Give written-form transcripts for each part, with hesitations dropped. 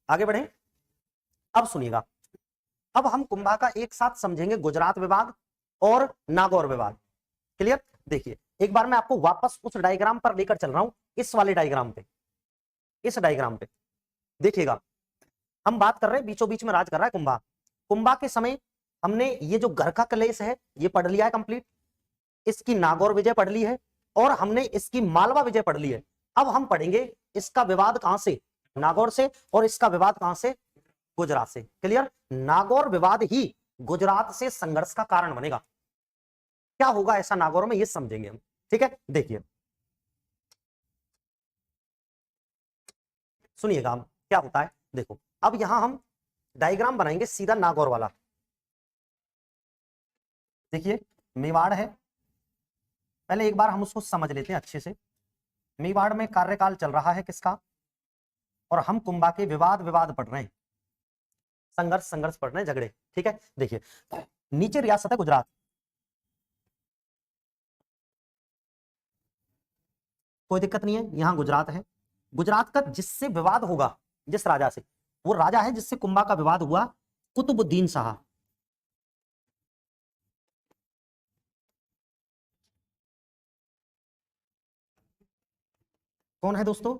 आगे बढ़े। अब सुनिएगा, अब हम कुंभा का एक साथ समझेंगे गुजरात विवाद और नागौर विवाद। क्लियर। देखिए एक बार मैं आपको वापस उस डायग्राम पर लेकर चल रहा हूं, इस वाले डायग्राम पे, इस डायग्राम पे देखिएगा। हम बात कर रहे हैं बीचों बीच में राज कर रहा है कुंभा। कुंभा के समय हमने ये जो घर का कलेश है ये पढ़ लिया है कंप्लीट, इसकी नागौर विजय पढ़ ली है और हमने इसकी मालवा विजय पढ़ ली है। अब हम पढ़ेंगे इसका विवाद कहां से, नागौर से, और इसका विवाद कहां से, गुजरात से। क्लियर। नागौर विवाद ही गुजरात से संघर्ष का कारण बनेगा। क्या होगा ऐसा नागौर में, ये समझेंगे हम। ठीक है, देखिए सुनिएगा क्या होता है। देखो अब यहां हम डायग्राम बनाएंगे सीधा नागौर वाला। देखिए मेवाड़ है, पहले एक बार हम उसको समझ लेते हैं अच्छे से। मेवाड़ में कार्यकाल चल रहा है किसका, और हम कुंभा के विवाद विवाद पढ़ रहे हैं, संघर्ष संघर्ष पढ़ रहे हैं, झगड़े। ठीक है, देखिए नीचे रियासत है गुजरात, कोई दिक्कत नहीं है, यहां गुजरात है। गुजरात का जिससे विवाद होगा, जिस राजा से, वो राजा है जिससे कुंभा का विवाद हुआ, कुतुबुद्दीन शाह। कौन है दोस्तों,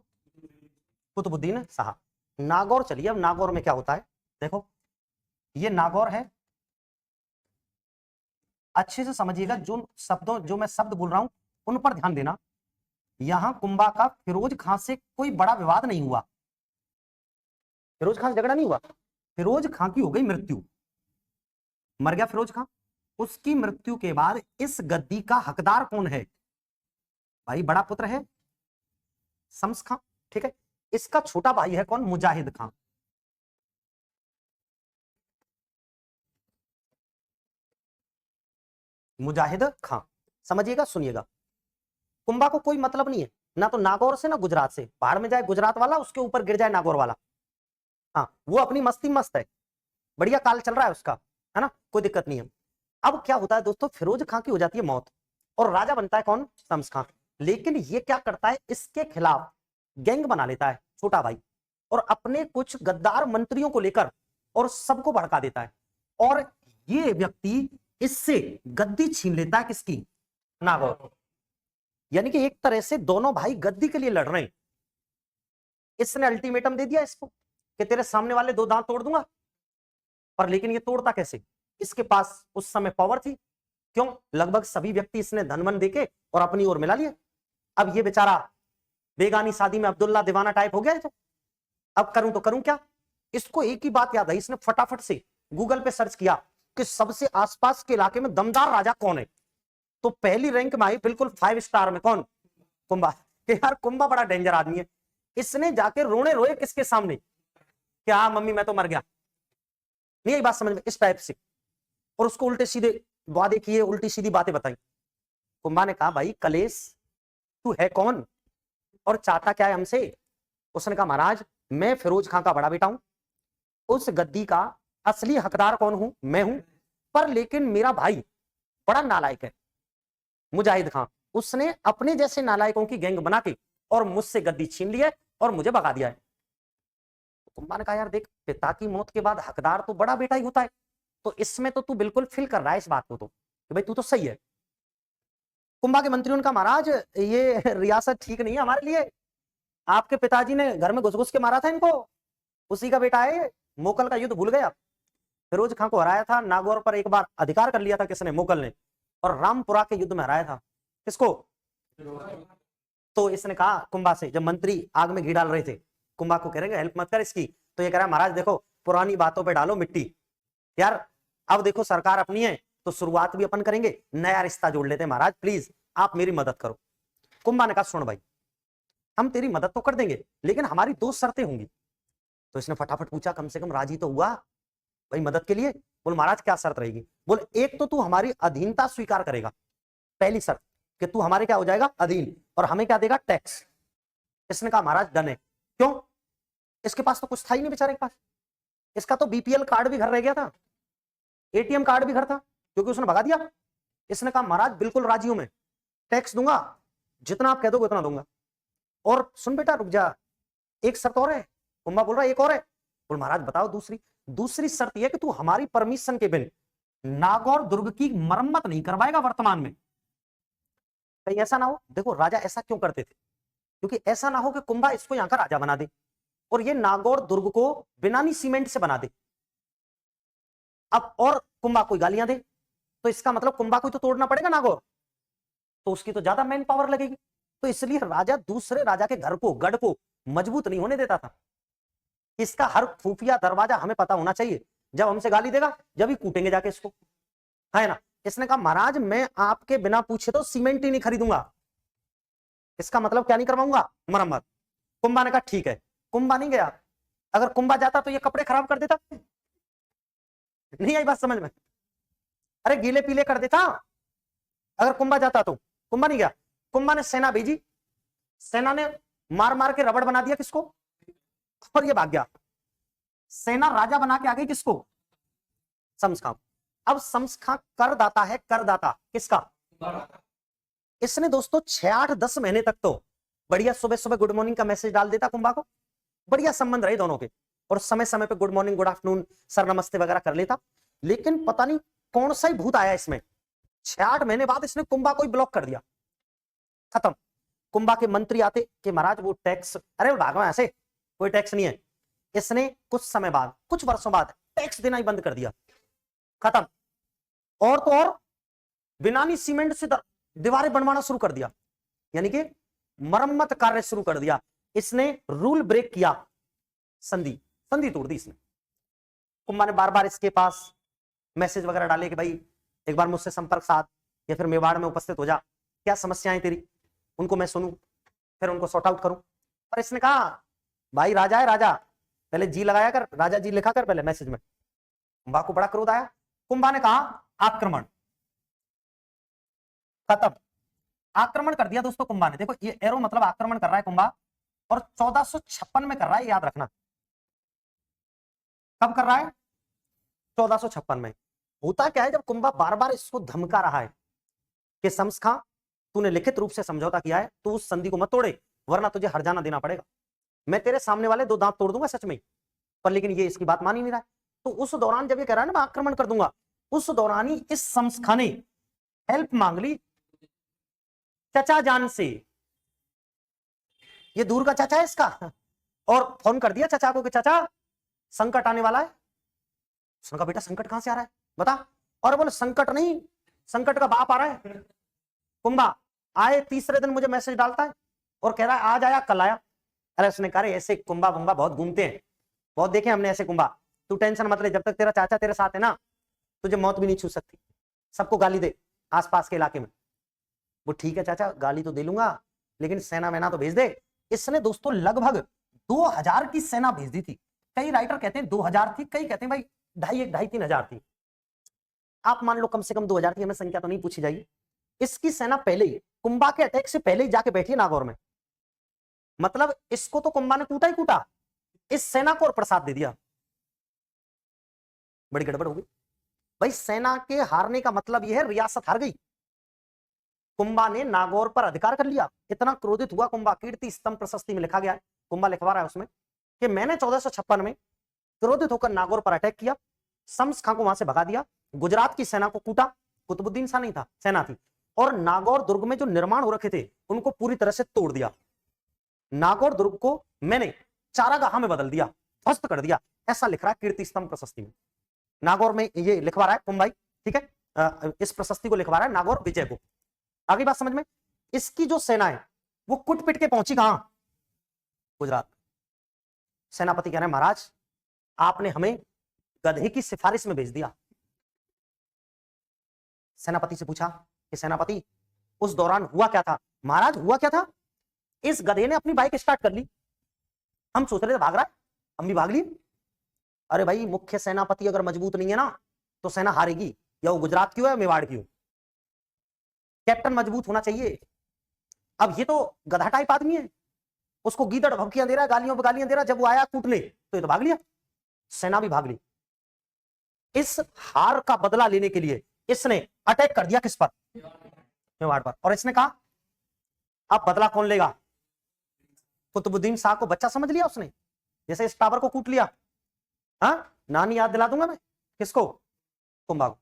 कुतुबुद्दीन शाह। नागौर चलिए, अब नागौर में क्या होता है देखो, ये नागौर है, अच्छे से समझिएगा, जो मैं शब्द बोल रहा हूं उन पर ध्यान देना। यहां कुंभा का फिरोज खां से कोई बड़ा विवाद नहीं हुआ, फिरोज खां से झगड़ा नहीं हुआ, फिरोज खां की हो गई मृत्यु, मर गया फिरोज खां। उसकी मृत्यु के बाद इस गद्दी का हकदार कौन है, भाई बड़ा पुत्र है शम्स खां। ठीक है, इसका छोटा भाई है कौन, मुजाहिद खां। मुजाहिद खां, समझिएगा सुनिएगा। कुंभा को कोई मतलब नहीं है ना तो नागौर से ना गुजरात से, बाहर में जाए गुजरात वाला, उसके ऊपर गिर जाए नागौर वाला। हाँ वो अपनी मस्ती मस्त है, बढ़िया काल चल रहा है उसका, है ना, कोई दिक्कत नहीं है। अब क्या होता है दोस्तों, फिरोज खां की हो जाती है मौत और राजा बनता है कौन, शम्स खां। लेकिन ये क्या करता है, इसके खिलाफ गैंग बना लेता है छोटा भाई, और अपने कुछ गद्दार मंत्रियों को लेकर और सबको भड़का देता है, और ये व्यक्ति इससे गद्दी छीन लेता है किसकी, नागौर। यानी कि एक तरह से दोनों भाई गद्दी के लिए लड़ रहे हैं। इसने अल्टीमेटम दे दिया इसको कि तेरे सामने वाले दो दांत तोड़ दूंगा, पर लेकिन ये तोड़ता कैसे, इसके पास उस समय पावर थी, क्यों, लगभग सभी व्यक्ति इसने धनवन देके और अपनी ओर मिला लिए। अब ये बेचारा बेगानी शादी में अब्दुल्ला दीवाना टाइप हो गया है, तो अब करूं तो करूं क्या। इसको एक ही बात याद आई, इसने फटाफट से गूगल पे सर्च किया कि सबसे आसपास के इलाके में दमदार राजा कौन है, तो पहली रैंक में आई बिल्कुल 5 स्टार में कौन, कुंभा। कि यार कुंभा बड़ा डेंजर आदमी है। इसने जाके रोने रोए किसके सामने, क्या मम्मी मैं तो मर गया, नहीं आई बात समझ में, इस टाइप से, और उसको उल्टे सीधे वादे किए, उल्टी सीधी बातें बताई। कुंभा ने कहा भाई कलेश तू है कौन और चाहता क्या है हमसे। उसने कहा महाराज मैं फिरोज खां का बड़ा बेटा हूं, उस गद्दी का असली हकदार कौन हूं, मैं हूं, पर लेकिन मेरा भाई बड़ा नालायक है मुजाहिद खां, उसने अपने जैसे नालायकों की गैंग बना के और मुझसे गद्दी छीन ली है और मुझे भगा दिया है। कुंभा ने कहा यार देख, पिता की मौत के बाद हकदार तो बड़ा बेटा ही होता है, तो इसमें तो तू बिल्कुल फील कर रहा है इस बात को, तो कि भाई तू तो सही है। कुंभा के मंत्रियों ने कहा महाराज ये रियासत ठीक नहीं है हमारे लिए, आपके पिताजी ने घर में घुस घुस के मारा था इनको, उसी का बेटा है ये, मोकल का युद्ध भूल गए आप, फिरोज खां को हराया था, नागौर पर एक बार अधिकार कर लिया था किसने, मोकल ने, और रामपुरा के युद्ध में हराया था किसको। तो इसने कहा कुंभा से, जब मंत्री आग में घी डाल रहे थे, कुंभा को कह रहे हेल्प मत कर इसकी, तो ये कह रहा महाराज देखो पुरानी बातों पे डालो मिट्टी, यार अब देखो सरकार अपनी है तो शुरुआत भी अपन करेंगे, नया रिश्ता जोड़ लेते हैं महाराज, प्लीज आप मेरी मदद करो। कुंभा ने कहा सुन भाई हम तेरी मदद तो कर देंगे लेकिन हमारी 2 शर्तें होंगी। तो इसने फटाफट पूछा, कम से कम राजी तो हुआ भाई मदद के लिए। बोल महाराज क्या शर्त रहेगी, बोल एक तो तू हमारी अधीनता स्वीकार करेगा, पहली शर्त कि तू हमारे क्या हो जाएगा, अधीन, और हमें क्या देगा, टैक्स। इसने कहा महाराज डन है, क्यों, इसके पास तो कुछ था ही नहीं बेचारे के पास, इसका तो बीपीएल कार्ड भी घर रह गया था, एटीएम कार्ड भी घर था, क्योंकि उसने भगा दिया। इसने कहा महाराज बिल्कुल राजी हूं मैं, टैक्स दूंगा, जितना आप कह दोगे उतना दूंगा। और सुन बेटा रुक जा, एक शर्त और है। कुंभा बोल रहा है एक और है, बोल महाराज बताओ दूसरी शर्त यह कि तू हमारी परमिशन के बिना नागौर दुर्ग की मरम्मत नहीं करवाएगा वर्तमान में। कहीं ऐसा ना हो, देखो राजा ऐसा क्यों करते थे, क्योंकि ऐसा ना हो कि कुंभा इसको यहां का राजा बना दे और ये नागौर दुर्ग को बिनानी सीमेंट से बना दे। अब और कुंभा कोई गालियां दे तो इसका मतलब कुंभा को तो तोड़ना पड़ेगा नागौर, तो उसकी तो ज्यादा मैन पावर लगेगी। तो इसलिए राजा दूसरे राजा के घर को, गढ़ को मजबूत नहीं होने देता था। इसका हर खुफिया दरवाजा हमें पता होना चाहिए। जब हमसे गाली देगा जब ही कूटेंगे जाके इसको, है ना। इसने कहा महाराज मैं आपके बिना पूछे तो सीमेंट ही नहीं खरीदूंगा, इसका मतलब क्या नहीं करवाऊंगा, मरम्मत। कुंभा ने कहा ठीक है। कुंभा नहीं गया। अगर कुंभा जाता तो ये कपड़े खराब कर देता, नहीं आई बात समझ में, अरे गीले पीले कर देता अगर कुंभा जाता तो। कुंभा नहीं गया। कुंभा ने सेना भेजी, सेना ने मार मार के रबड़ बना दिया किसको, और ये भाग गया। सेना राजा बना के आ गई किसको, शम्स। अब शम्स करदाता है, करदाता किसका, इसने दोस्तों 6-8-10 महीने तक तो बढ़िया सुबह सुबह गुड मॉर्निंग का मैसेज डाल देता कुंभा को, बढ़िया संबंध रहे दोनों के, और समय समय पे good morning good afternoon sir नमस्ते वगैरह कर लेता। लेकिन पता नहीं कौन सा ही भूत आया इसमें, 6-8 महीने बाद इसने कुंभा को ही ब्लॉक कर दिया, खत्म। कुंभा के मंत्री आते कि महाराज वो टैक्स, अरे भागवा ऐसे कोई टैक्स नहीं है। इसने कुछ समय बाद, कुछ वर्षों बाद टैक्स देना ही बंद कर दिया, खत्म। और तो और बिनानी सीमेंट से दीवारें बनवाना शुरू कर दिया, यानी कि मरम्मत कार्य शुरू कर दिया। इसने रूल ब्रेक किया, संधि तोड़ दी इसने। कुंभा ने बार बार इसके पास मैसेज वगैरह डाले कि भाई एक बार मुझसे संपर्क साध या फिर मेवाड़ में उपस्थित हो जा, क्या समस्याएं तेरी उनको मैं सुनूं, फिर उनको सॉर्ट आउट करूं। पर इसने कहा भाई राजा है, राजा पहले जी लगाया कर, राजा जी लिखा कर पहले मैसेज में। कुंभा को बड़ा क्रोध आया। कुंभा ने कहा आक्रमण, खत्म, आक्रमण कर दिया दोस्तों कुंभा ने। देखो ये एरो मतलब आक्रमण कर रहा है कुंभा, और 1456 में कर रहा है, याद रखना। कब कर रहा है, 1456 में। होता क्या है, जब कुंभा बार बार इसको धमका रहा है कि शम्स खां तूने लिखित रूप से समझौता किया है, तू उस संधि को मत तोड़े वरना तुझे हरजाना देना पड़ेगा, मैं तेरे सामने वाले 2 दांत तोड़ दूंगा सच में। पर लेकिन ये इसकी बात मान ही नहीं रहा है। तो उस दौरान जब ये कह रहा है ना मैं आक्रमण कर दूंगा, उस दौरान ही इस शम्स खां ने हेल्प मांग ली चचा जान से। ये दूर का चाचा है इसका, और फोन कर दिया चाचा को कि चाचा संकट आने वाला है। उसने कहा बेटा संकट कहां से आ रहा है बता, और बोले संकट नहीं, संकट का बाप आ रहा है। कुंभा आए तीसरे दिन मुझे मैसेज डालता है और कह रहा है आज आया कल आया। अरे उसने कहा ऐसे कुंभा बुंबा बहुत घूमते हैं, बहुत देखे हमने ऐसे कुंभा, तू टेंशन मत ले, जब तक तेरा चाचा तेरे साथ है ना तुझे मौत भी नहीं छू सकती, सबको गाली दे आसपास के इलाके में। वो ठीक है चाचा गाली तो दे लूंगा, लेकिन सेना वेना तो भेज दे। इसने दोस्तों लगभग 2000 की सेना भेज दी थी। कई राइटर कहते हैं 2000 थी, कई कहते हैं भाई 2,500-3,000 थी। आप मान लो कम से कम 2000 की, हमें संख्या तो नहीं पूछी जाएगी। इसकी सेना पहले ही कुंभा के अटैक से पहले ही जाके बैठी है नागौर में, मतलब इसको तो कुंभा ने कूटा ही कूटा, इस सेना को और प्रसाद दे दिया। बड़ी गड़बड़ हो गई भाई। सेना के हारने का मतलब यह है रियासत हार गई। कुंभा ने नागौर पर अधिकार कर लिया। इतना क्रोधित हुआ कुंभा, कीर्ति स्तंभ प्रशस्ति में लिखा गया है, कुंभा लिखवा रहा है उसमें कि मैंने 1456 में क्रोधित होकर नागौर पर अटैक किया, शम्स खां को वहां से भगा दिया, गुजरात की सेना को कूटा, कुतुबुद्दीन शाह नहीं था, सेना थी, और नागौर दुर्ग में जो निर्माण हो रखे थे उनको पूरी तरह से तोड़ दिया। नागौर दुर्ग को मैंने चारागाह में बदल दिया, ध्वस्त कर दिया, ऐसा लिख रहा है कीर्ति स्तंभ प्रशस्ति में। नागौर में ये लिखवा रहा है कुंभाई, ठीक है, इस प्रशस्ति को लिखवा रहा है नागौर विजय को। आगे बात समझ में। इसकी जो सेना है वो कुट पिट के पहुंची कहां, गुजरात। सेनापति कह रहे हैं महाराज आपने हमें गधे की सिफारिश में भेज दिया। सेनापति से पूछा कि सेनापति उस दौरान हुआ क्या था। महाराज हुआ क्या था, इस गधे ने अपनी बाइक स्टार्ट कर ली, हम सोच रहे थे भाग रहा है, हम भी भाग लिए। अरे भाई मुख्य सेनापति अगर मजबूत नहीं है ना तो सेना हारेगी, या वो गुजरात की हो या मेवाड़ की हो, कैप्टन मजबूत होना चाहिए। अब ये तो गधा टाइप आदमी है, उसको गीदड़ भभकियां दे रहा है, गालियों पे गालियां दे रहा है, जब वो आया कूटने तो ये तो भाग लिया, सेना भी भाग ली। इस हार का बदला लेने के लिए इसने अटैक कर दिया किस पर, मेवाड़ पर। और इसने कहा अब बदला कौन लेगा, कुतुबुद्दीन शाह को बच्चा समझ लिया उसने, जैसे इस टावर को कूट लिया हाँ, नानी याद दिला दूंगा मैं। किसको? कुंभा को।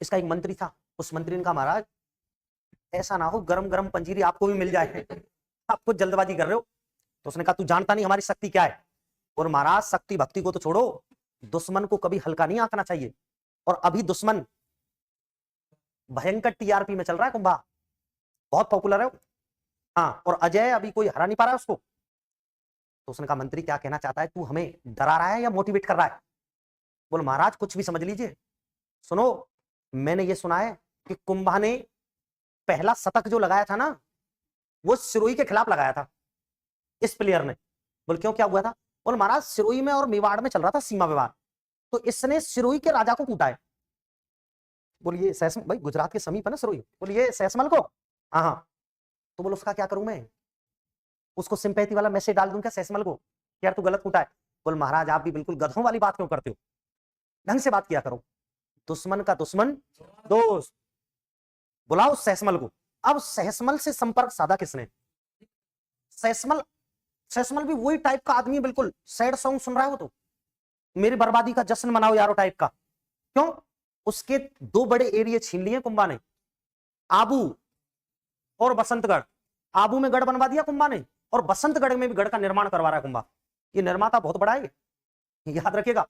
इसका एक मंत्री था, उस मंत्री ने कहा महाराज ऐसा ना हो गरम गरम पंजीरी आपको भी मिल जाए, आप कुछ जल्दबाजी कर रहे हो। तो उसने कहा तू जानता नहीं हमारी शक्ति क्या है। और महाराज शक्ति भक्ति को तो छोड़ो, दुश्मन को कभी हल्का नहीं आंकना चाहिए। और अभी दुश्मन भयंकर टीआरपी में चल रहा है, कुंभा बहुत पॉपुलर है। हाँ, और अजय अभी कोई हरा नहीं पा रहा है उसको। तो उसने कहा मंत्री क्या कहना चाहता है, तू हमें डरा रहा है या मोटिवेट कर रहा है? बोल महाराज कुछ भी समझ लीजिए। सुनो, मैंने ये सुना है कि कुंभा ने पहला शतक जो लगाया था ना, वो सिरोही के खिलाफ लगाया था इस प्लेयर ने। बोल क्यों, क्या हुआ था? बोल महाराज सिरोही में और मेवाड़ में चल रहा था सीमा विवाद, तो इसने सिरोही के राजा को कूटा है। बोलिए सैसमल, भाई गुजरात के समीप है ना सिरोही। बोलिए सैसमल को। हाँ हाँ। तो बोलो उसका क्या करूं मैं? उसको सिंपैथी वाला मैसेज डाल दूं क्या सैसमल को, यार तू गलत कूटा है? बोल महाराज आप भी बिल्कुल गधों वाली बात क्यों करते हो, ढंग से बात किया करो। दुश्मन का दुश्मन दोस्त। बुलाओ सैसमल को। अब सैसमल से संपर्क साधा किसने? सैसमल, सैसमल भी वही टाइप का आदमी, बिल्कुल सैड सॉन्ग सुन रहा है वो तो, मेरी बर्बादी का जश्न मनाओ यारो टाइप का। क्यों? उसके दो बड़े एरिया छीन लिए कुंभा ने, आबू और बसंतगढ़। आबू में गढ़ बनवा दिया कुंभा ने, और बसंतगढ़ में भी गढ़ का निर्माण करवा रहा है कुंभा। ये निर्माता बहुत बड़ा है, याद रखिएगा।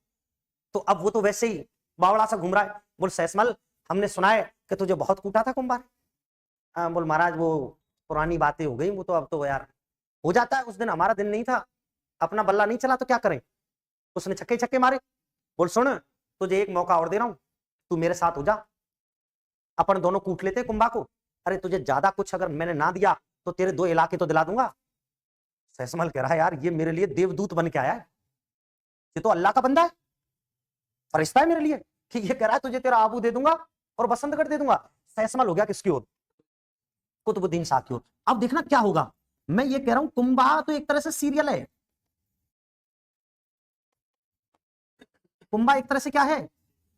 तो अब वो तो वैसे ही बावड़ा सा घूम रहा है। बोल सैसमल हमने सुना है कि तुझे बहुत कूटा था कुंभा ने। बोल महाराज वो पुरानी बातें हो गई, वो तो अब तो यार हो जाता है, उस दिन हमारा दिन नहीं था, अपना बल्ला नहीं चला तो क्या करें। उसने छक्के छक्के मारे। बोल सुन तुझे एक मौका और दे रहा हूं, तू मेरे साथ हो जा, अपन दोनों कूट लेते कुंभा को। अरे तुझे ज्यादा कुछ अगर मैंने ना दिया तो तेरे 2 इलाके तो दिला दूंगा। सैसमल कह रहा है यार ये मेरे लिए देवदूत बन के आया है, ये तो अल्लाह का बंदा है, फरिश्ता है मेरे लिए, कि ये कह रहा है तुझे तेरा आबू दे दूंगा और बसंतगढ़ दे दूंगा। सैसमल हो गया किसकी ओर? कुतुबुद्दीन शाह की ओर। अब देखना क्या होगा। मैं ये कह रहा हूं कुंभा तो एक तरह से सीरियल है, कुंभा एक तरह से क्या है,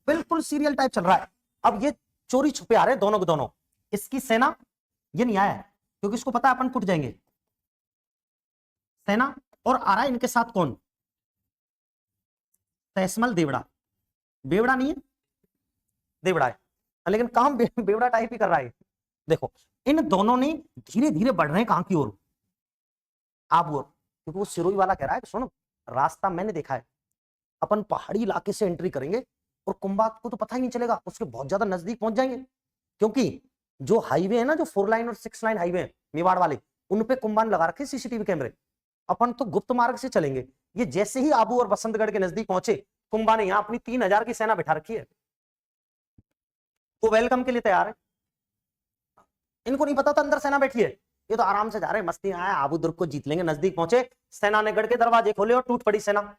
बिल्कुल सीरियल टाइप चल रहा है। अब ये चोरी छुपे आ रहे हैं दोनों के दोनों। इसकी सेना ये नहीं आया है क्योंकि इसको पता है अपन कुट जाएंगे, सेना। और आ रहा है इनके साथ कौन? सैसमल देवड़ा। बेवड़ा नहीं है, देवड़ा है, लेकिन काम बेवड़ा टाइप ही कर रहा है। देखो इन दोनों ने धीरे धीरे बढ़ रहे हैं कहां की ओर? आप ओर। क्योंकि वो सिरोही वाला कह रहा है कि सुनो रास्ता मैंने देखा है, अपन पहाड़ी इलाके से एंट्री करेंगे और कुंभा को तो पता ही नहीं चलेगा, उसके बहुत ज्यादा नजदीक पहुंच जाएंगे। क्योंकि जो हाईवे है ना, जो 4 लाइन और 6 लाइन हाईवे मेवाड़ वाले, उनपे कुंभा ने लगा रखे सीसीटीवी कैमरे। अपन तो गुप्त मार्ग से चलेंगे। ये जैसे ही आबू और बसंतगढ़ के नजदीक पहुंचे, कुंभा ने यहां अपनी 3000 की सेना बिठा रखी है, वो वेलकम के लिए तैयार है। इनको नहीं पता था अंदर सेना बैठी है, ये तो आराम से जा रहे हैं, मस्ती आया, आबू दुर्ग को जीत लेंगे। नजदीक पहुंचे, सेना ने गढ़ के दरवाजे खोले और टूट पड़ी सेना।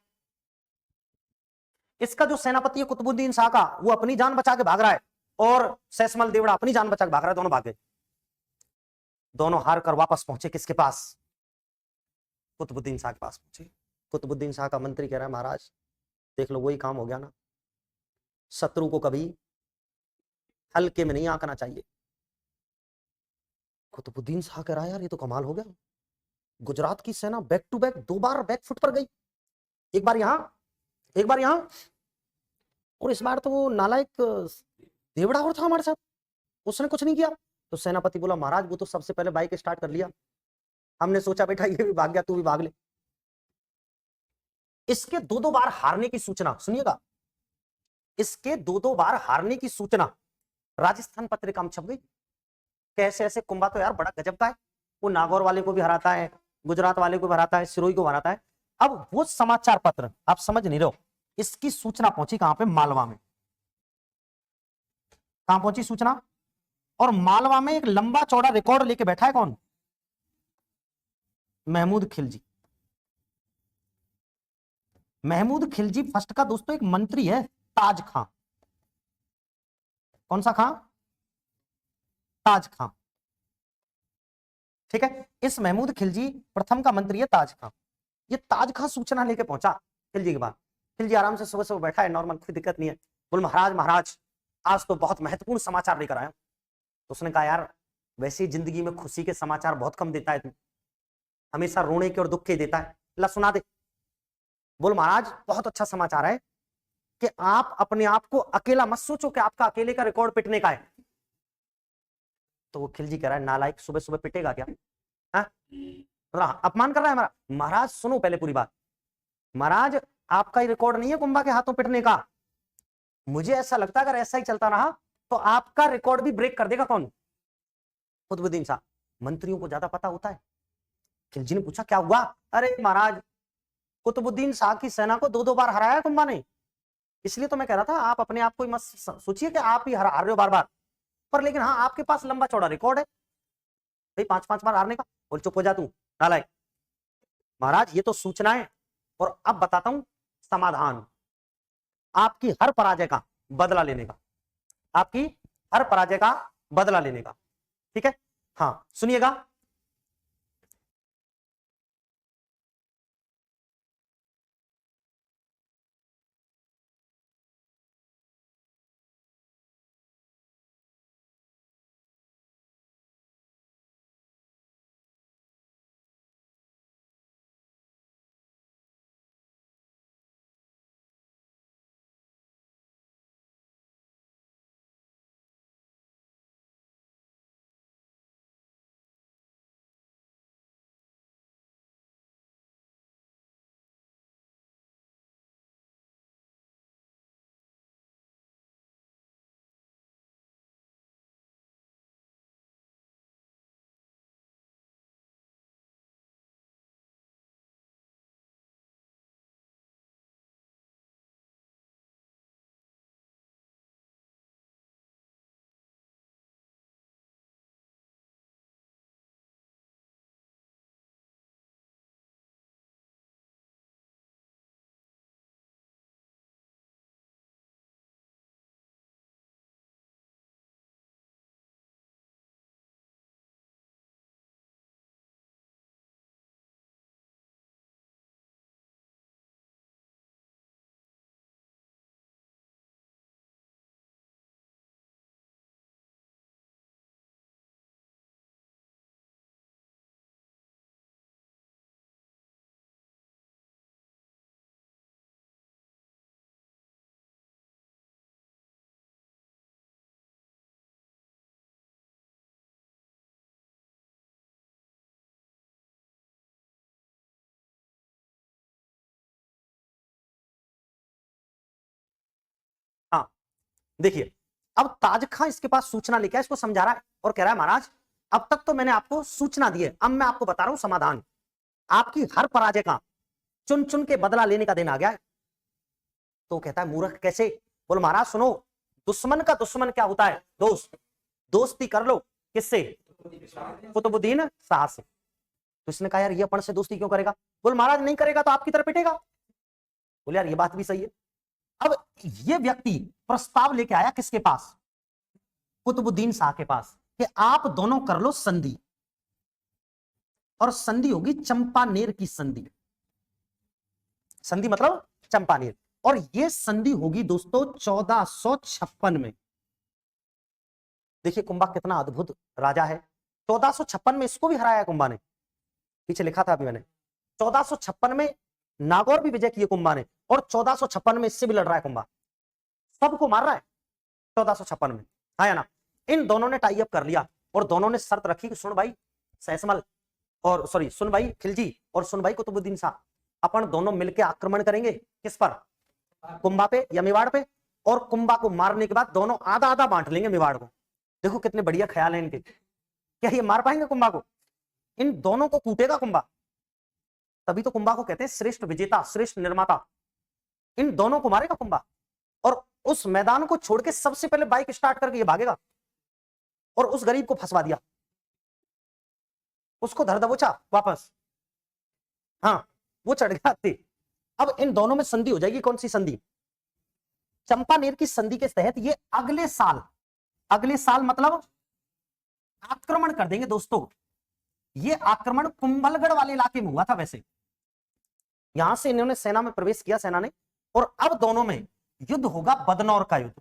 इसका जो सेनापति है कुतुबुद्दीन शाह का, वो अपनी जान बचा के भाग रहा है, और सैसमल देवड़ा अपनी जान बचा के भाग रहा है, दोनों भागे। दोनों हार कर वापस पहुंचे किसके पास? कुतुबुद्दीन शाह के पास पहुंचे। कुतुबुद्दीन शाह का मंत्री कह रहा है महाराज देख लो वही काम हो गया ना, शत्रु को कभी हल्के में नहीं आंकना चाहिए। कुतुबुद्दीन शाह कह रहा है यार ये तो कमाल हो गया, गुजरात की सेना बैक टू बैक 2 बार बैक फुट पर गई, एक बार यहां एक बार यहां, और इस बार तो वो नालायक देवड़ा और था हमारे साथ, उसने कुछ नहीं किया। तो सेनापति बोला महाराज वो तो सबसे पहले बाइक स्टार्ट कर लिया, हमने सोचा बेटा ये भी भाग गया तू भी भाग ले। इसके 2-2 बार हारने की सूचना, सुनिएगा, इसके 2-2 बार हारने की सूचना राजस्थान पत्रिका में छप गई। कैसे ऐसे? कुंभा तो यार बड़ा गजब का है, वो नागौर वाले को भी हराता है, गुजरात वाले को भी हराता है, सिरोही को हराता है। अब वो समाचार पत्र, आप समझ नहीं रहे हो, इसकी सूचना पहुंची कहां पे? मालवा में। कहां पहुंची सूचना? और मालवा में एक लंबा चौड़ा रिकॉर्ड लेके बैठा है कौन? महमूद खिलजी। महमूद खिलजी फर्स्ट का दोस्तों एक मंत्री है, ताज खां। कौन सा खां? ताज खां। ठीक है, इस महमूद खिलजी प्रथम का मंत्री है ताज खां। ये ताज खां सूचना लेके पहुंचा खिलजी के बाद। खिलजी आराम से सुबह सुबह बैठा है, नॉर्मल, कोई दिक्कत नहीं है। बोल महाराज महाराज आज तो बहुत महत्वपूर्ण समाचार लेकर आया। तो उसने कहा यार वैसे ही जिंदगी में खुशी के समाचार बहुत कम देता है तू, हमेशा रोने के और दुख के देता है, ला सुना दे। बोल महाराज बहुत अच्छा समाचार है कि आप अपने आप को अकेला मत सोचो कि आपका अकेले का रिकॉर्ड पिटने का है। तो वो खिलजी कह रहा है नालायक सुबह सुबह पिटेगा क्या? अपमान कर रहा है हमारा। महाराज सुनो पहले पूरी बात। महाराज आपका ही रिकॉर्ड नहीं है कुंभा के हाथों पिटने का। मुझे ऐसा लगता है अगर ऐसा ही चलता रहा तो आपका रिकॉर्ड भी ब्रेक कर देगा कौन? कुतुबुद्दीन शाह। मंत्रियों को ज्यादा पता होता है। खिलजी ने पूछा क्या हुआ? अरे महाराज कुतुबुद्दीन शाह की सेना को 2-2 बार हराया कुंभा ने, इसलिए तो मैं कह रहा था आप अपने आप को मत सोचिए कि आप ही हार रहे हो बार बार, पर लेकिन हाँ आपके पास लंबा चौड़ा रिकॉर्ड है भाई 5-5 बार हारने का। बोल चुप हो जा तू नालायक। महाराज ये तो सूचना है और अब बताता हूं समाधान आपकी हर पराजय का बदला लेने का, आपकी हर पराजय का बदला लेने का। ठीक है, हाँ सुनिएगा। हाँ देखिए, अब ताज खां इसके पास सूचना लेके इसको समझा रहा है और कह रहा है महाराज अब तक तो मैंने आपको सूचना दी है, अब मैं आपको बता रहा हूं समाधान। आपकी हर पराजय का चुन चुन के बदला लेने का दिन आ गया है। तो कहता है मूर्ख कैसे? बोलो महाराज सुनो, दुश्मन का दुश्मन क्या होता है? दोस्त। दोस्ती कर लो किससे? कुतुबुद्दीन शाह से। तो इसने कहा यार ये अपन से दोस्ती क्यों करेगा? बोल महाराज नहीं करेगा तो आपकी तरफ पिटेगा। बोले यार ये बात भी सही है। अब ये व्यक्ति प्रस्ताव लेके आया किसके पास? कुतुबुद्दीन शाह के पास कि आप दोनों कर लो संधि, और संधि होगी चंपानेर की संधि। संधि मतलब चंपानेर, और ये संधि होगी दोस्तों 1456 में। देखिए कुंभा कितना अद्भुत राजा है। 1456 में इसको भी हराया कुंभा ने, पीछे लिखा था अभी मैंने। 1456 में नागौर भी विजय किए कुंभा ने, और 1456 में इससे भी लड़ रहा है कुंभा, सबको मार रहा है 1456 में, है ना। इन दोनों ने टाई अप कर लिया और दोनों ने शर्त रखी कि सुन भाई सैसमल, और सॉरी सुन भाई खिलजी, और सुन भाई कुतुबुद्दीन शाह, अपन दोनों मिलकर आक्रमण करेंगे किस पर? कुंभा पे या मेवाड़ पे, और कुंभा को मारने के बाद दोनों आधा आधा बांट लेंगे मेवाड़ को। देखो कितने बढ़िया ख्याल है इनके। क्या ये मार पाएंगे कुंभा को? इन दोनों को कूटेगा कुंभा, तभी तो कुंभा को कहते हैं श्रेष्ठ विजेता, श्रेष्ठ निर्माता। इन दोनों को मारेगा कुंभा, और उस मैदान को छोड़ के सबसे पहले बाइक स्टार्ट करके ये भागेगा, और उस गरीब को फंसवा दिया, उसको धर दबोचा वापस। हाँ वो चढ़ गया थे। अब इन दोनों में संधि हो जाएगी। कौन सी संधि? चंपानेर की संधि के तहत ये अगले साल मतलब आक्रमण कर देंगे दोस्तों। ये आक्रमण कुंभलगढ़ वाले इलाके में हुआ था वैसे, यहां से इन्होंने सेना में प्रवेश किया सेना ने, और अब दोनों में युद्ध होगा बदनौर का युद्ध।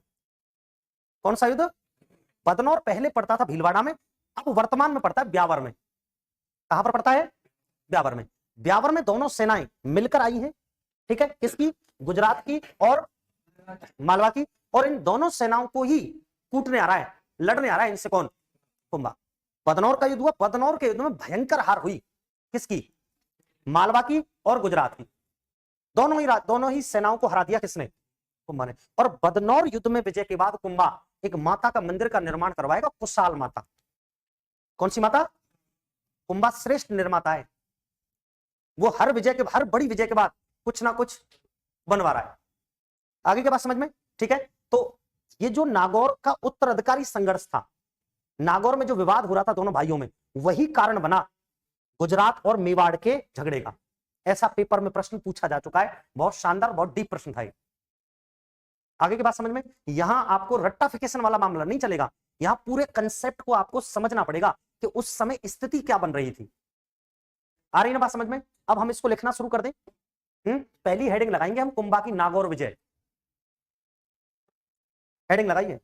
कौन सा युद्ध? बदनौर पहले पड़ता था भीलवाड़ा में, अब वर्तमान में पड़ता है ब्यावर में। कहां पर पड़ता है? ब्यावर में। ब्यावर में दोनों सेनाएं मिलकर आई हैं, ठीक है, किसकी? गुजरात की और मालवा की। और इन दोनों सेनाओं को ही कूटने आ रहा है, लड़ने आ रहा है इनसे। कौन? कुंभा। बदनौर का युद्ध हुआ, बदनौर के युद्ध में भयंकर हार हुई। किसकी? मालवा की और गुजरात की। दोनों ही सेनाओं को हरा दिया किसने? कुंभा ने। और बदनौर युद्ध में विजय के बाद कुंभा एक माता का मंदिर का निर्माण करवाएगा, कुशाल माता। कौन सी माता? कुंभा श्रेष्ठ निर्माता है, वो हर बड़ी विजय के बाद कुछ ना कुछ बनवा रहा है। आगे के बात समझ में? ठीक है, तो ये जो नागौर का उत्तराधिकारी संघर्ष था, नागौर में जो विवाद हो रहा था दोनों भाइयों में, वही कारण बना गुजरात और मेवाड़ के झगड़े का। ऐसा पेपर में प्रश्न पूछा जा चुका है, बहुत शानदार, बहुत डीप प्रश्न था ये। आगे की बात समझ में? यहां आपको रट्टाफिकेशन वाला मामला नहीं चलेगा, यहां पूरे कंसेप्ट को आपको समझना पड़ेगा कि उस समय स्थिति क्या बन रही थी। आ रही ना बात समझ में? अब हम इसको लिखना शुरू कर दें। पहली हेडिंग लगाएंगे हम, कुंभा की नागौर विजय। हेडिंग लगाइए,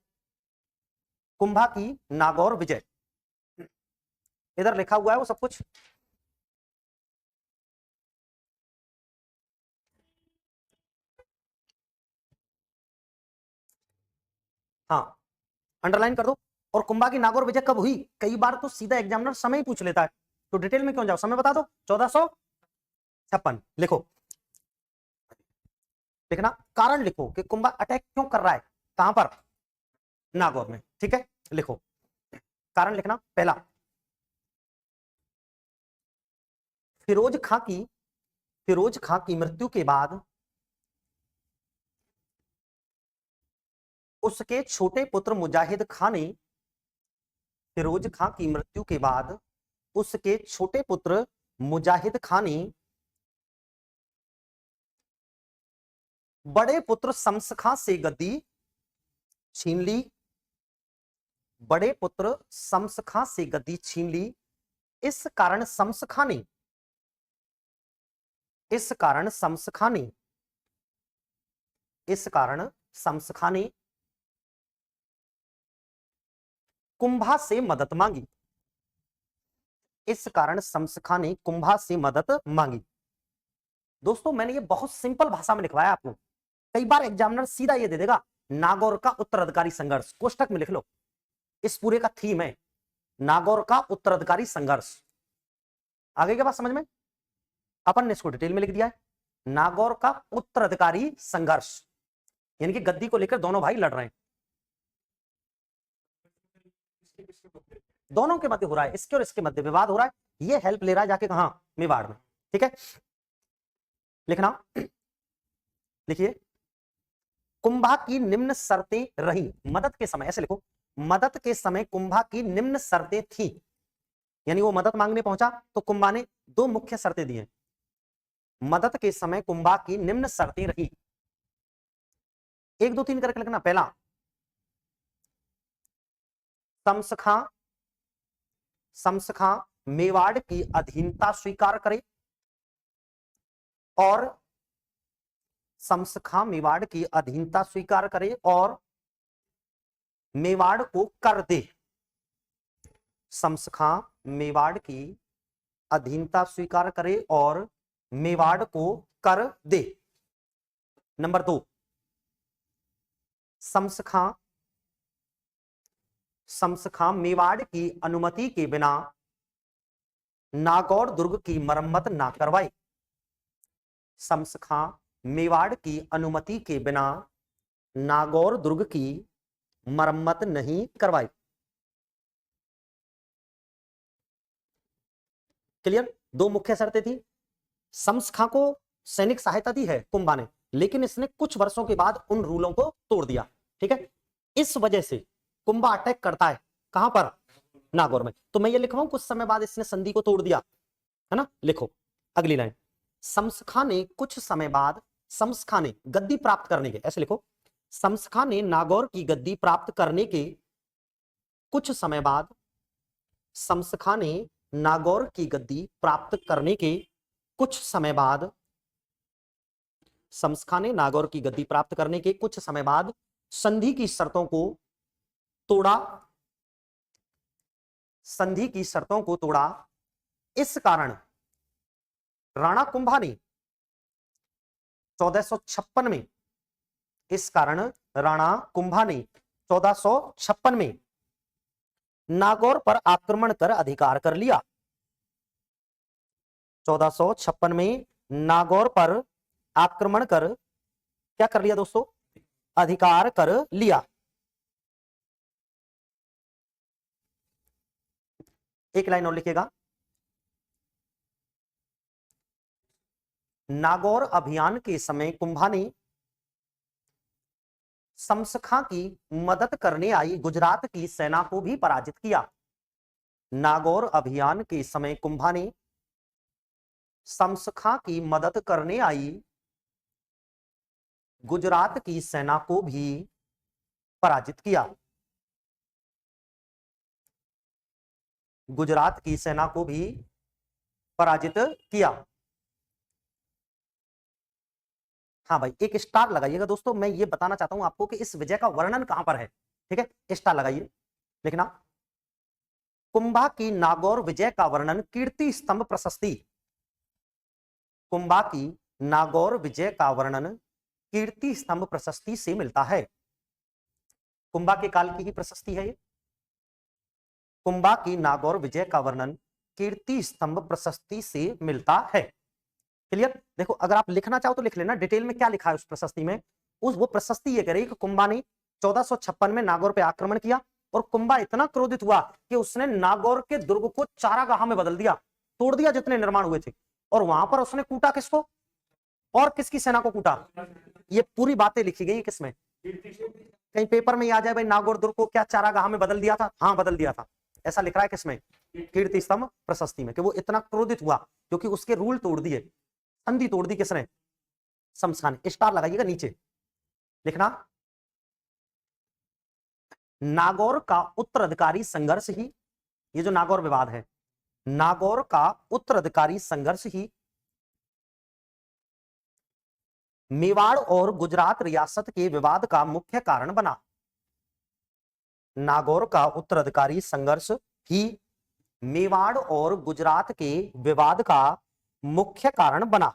कुंभा की नागौर विजय। इधर लिखा हुआ है वो सब कुछ। हाँ, अंडरलाइन कर दो। और कुंभा की नागौर विजय कब हुई? कई बार तो सीधा एग्जामिनर समय ही पूछ लेता है, तो डिटेल में क्यों जाओ, समय बता दो। 1456। लिखो, लिखना, कारण लिखो कि कुंभा अटैक क्यों कर रहा है, कहां पर? नागौर में। ठीक है, लिखो कारण लिखना। पहला, फिरोज खां की मृत्यु के बाद उसके छोटे पुत्र मुजाहिद खां ने, फिरोज खां की मृत्यु के बाद उसके छोटे पुत्र मुजाहिद खां ने बड़े पुत्र शम्स खां से गद्दी छीन ली। बड़े पुत्र शम्स खां से गद्दी छीन ली। इस कारण शम्स खां ने इस कारण शम्स खां ने इस कारण शम्स खां ने कुंभा से मदद मांगी। इस कारण शम्स खां ने कुंभा से मदद मांगी। दोस्तों, मैंने ये बहुत सिंपल भाषा में लिखवाया आपको। कई बार एग्जामिनर सीधा ये दे देगा, नागौर का उत्तराधिकारी संघर्ष, कोष्टक में लिख लो। इस पूरे का थीम है नागौर का उत्तराधिकारी संघर्ष। आगे के बात समझ में? अपन ने इसको डिटेल में लिख दिया है, नागौर का उत्तराधिकारी संघर्ष, यानी कि गद्दी को लेकर दोनों भाई लड़ रहे हैं। दोनों के मध्य हो रहा है, इसके और इसके मध्य विवाद हो रहा है। ये हेल्प ले रहा है जाके कहां? मेवाड़ में। ठीक है, लिखना, लिखिए, कुंभा की निम्न शर्तें रही मदद के समय। ऐसे लिखो, मदद के समय कुंभा की निम्न शर्तें थी, यानी वो मदद मांगने पहुंचा तो कुंभा ने दो मुख्य शर्तें दी हैं। मदद के समय कुंभा की निम्न शर्तें रही, 1 2 3 करके लिखना। पहला, शम्स खां मेवाड़ की अधीनता स्वीकार करे, और शम्स खां मेवाड़ की अधीनता स्वीकार करे और मेवाड़ को कर दे। शम्स खां मेवाड़ की अधीनता स्वीकार करे और मेवाड़ को कर दे। नंबर 2, शम्स खां मेवाड़ की अनुमति के बिना नागौर दुर्ग की मरम्मत ना करवाए। शम्स खां मेवाड़ की अनुमति के बिना नागौर दुर्ग की मरम्मत नहीं करवाई। क्लियर? दो मुख्य शर्तें थी। शम्स खां को सैनिक सहायता दी है कुंभा ने, लेकिन इसने कुछ वर्षों के बाद उन रूलों को तोड़ दिया। ठीक है, इस वजह से कुंभा अटैक करता है कहां पर? नागौर में। तो मैं ये लिखवाऊं, कुछ समय बाद इसने संधि को तोड़ दिया, है ना। लिखो अगली लाइन, शम्स खां ने कुछ समय बाद, शम्स खां ने गद्दी प्राप्त करने के, ऐसे लिखो, शम्स खां ने नागौर की गद्दी प्राप्त करने के कुछ समय बाद, शम्स खां ने नागौर की गद्दी प्राप्त करने के कुछ समय बाद, शम्स खां ने नागौर की गद्दी प्राप्त करने के कुछ समय बाद संधि की शर्तों को तोड़ा। संधि की शर्तों को तोड़ा। इस कारण राणा कुंभा ने 1456 में, इस कारण राणा कुंभा ने 1456 में नागौर पर आक्रमण कर अधिकार कर लिया। 1456 में नागौर पर आक्रमण कर क्या कर लिया दोस्तों? अधिकार कर लिया। एक लाइन और लिखिएगा, नागौर अभियान के समय कुंभा ने समसखा की मदद करने आई गुजरात की सेना को भी पराजित किया। नागौर अभियान के समय कुंभा ने समसखा की मदद करने आई गुजरात की सेना को भी पराजित किया। गुजरात की सेना को भी पराजित किया। हाँ भाई, एक स्टार लगाइएगा दोस्तों, मैं ये बताना चाहता हूं आपको कि इस विजय का वर्णन कहां पर है। ठीक है, स्टार लगाइए। लिखना, कुंभा की नागौर विजय का वर्णन कीर्ति स्तंभ प्रशस्ति। कुंभा की नागौर विजय का वर्णन कीर्ति स्तंभ प्रशस्ति से मिलता है। कुंभा के काल की ही प्रशस्ति है ये। कुंभा की नागौर विजय का वर्णन कीर्ति स्तंभ प्रशस्ति से मिलता है। क्लियर? देखो, अगर आप लिखना चाहो तो लिख लेना डिटेल में क्या लिखा है उस प्रशस्ति में। वो प्रशस्ति ये कह रही है कि कुंभा ने 1456 में नागौर पे आक्रमण किया और कुंभा इतना क्रोधित हुआ कि उसने नागौर के दुर्ग को चारागाह में बदल दिया, तोड़ दिया जितने निर्माण हुए थे, और वहां पर उसने कूटा किसको और किसकी सेना को कूटा। ये पूरी बातें लिखी गई किसमें? कहीं पेपर में आ जाए भाई नागौर दुर्ग को क्या चारागाह में बदल दिया था? हाँ, बदल दिया था। ऐसा लिख रहा है किसमें? कीर्ति स्तंभ प्रशस्ति में, कि वो इतना क्रोधित हुआ क्योंकि उसके रूल तोड़ दिए, संधि तोड़ दी किसने? शमशा ने। स्टार लगाइएगा नीचे। लिखना, नागौर का उत्तराधिकारी संघर्ष ही, ये जो नागौर विवाद है, नागौर का उत्तराधिकारी संघर्ष ही मेवाड़ और गुजरात रियासत के विवाद का मुख्य कारण बना। नागौर का उत्तराधिकारी संघर्ष ही मेवाड़ और गुजरात के विवाद का मुख्य कारण बना।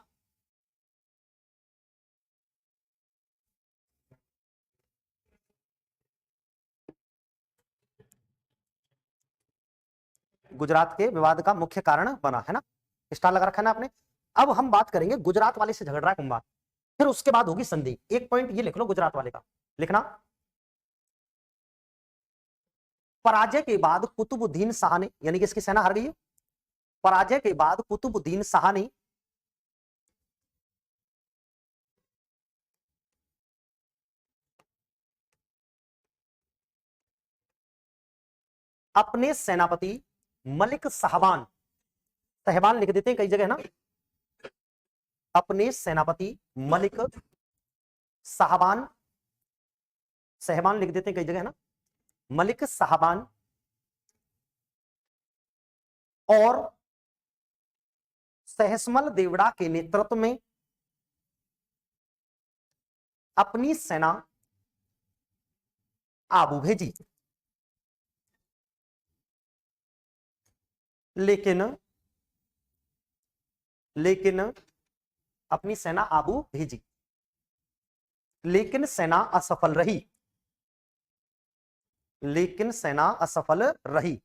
गुजरात के विवाद का मुख्य कारण बना, है ना? स्टार लगा रखा है ना आपने। अब हम बात करेंगे, गुजरात वाले से झगड़ रहा है कुंभा, फिर उसके बाद होगी संधि। एक पॉइंट ये लिख लो गुजरात वाले का। लिखना, पराजय के बाद कुतुबुद्दीन शाह ने, यानी कि इसकी सेना हार गई है, पराजय के बाद कुतुबुद्दीन शाह ने अपने सेनापति मलिक साहबान, साहबान लिख देते हैं कई जगह ना, अपने सेनापति मलिक साहबान, साहबान लिख देते हैं कई जगह ना, मलिक साहबान और सहसमल देवड़ा के नेतृत्व में अपनी सेना आबू भेजी, लेकिन अपनी सेना आबू भेजी, लेकिन सेना असफल रही, लेकिन सेना असफल रही।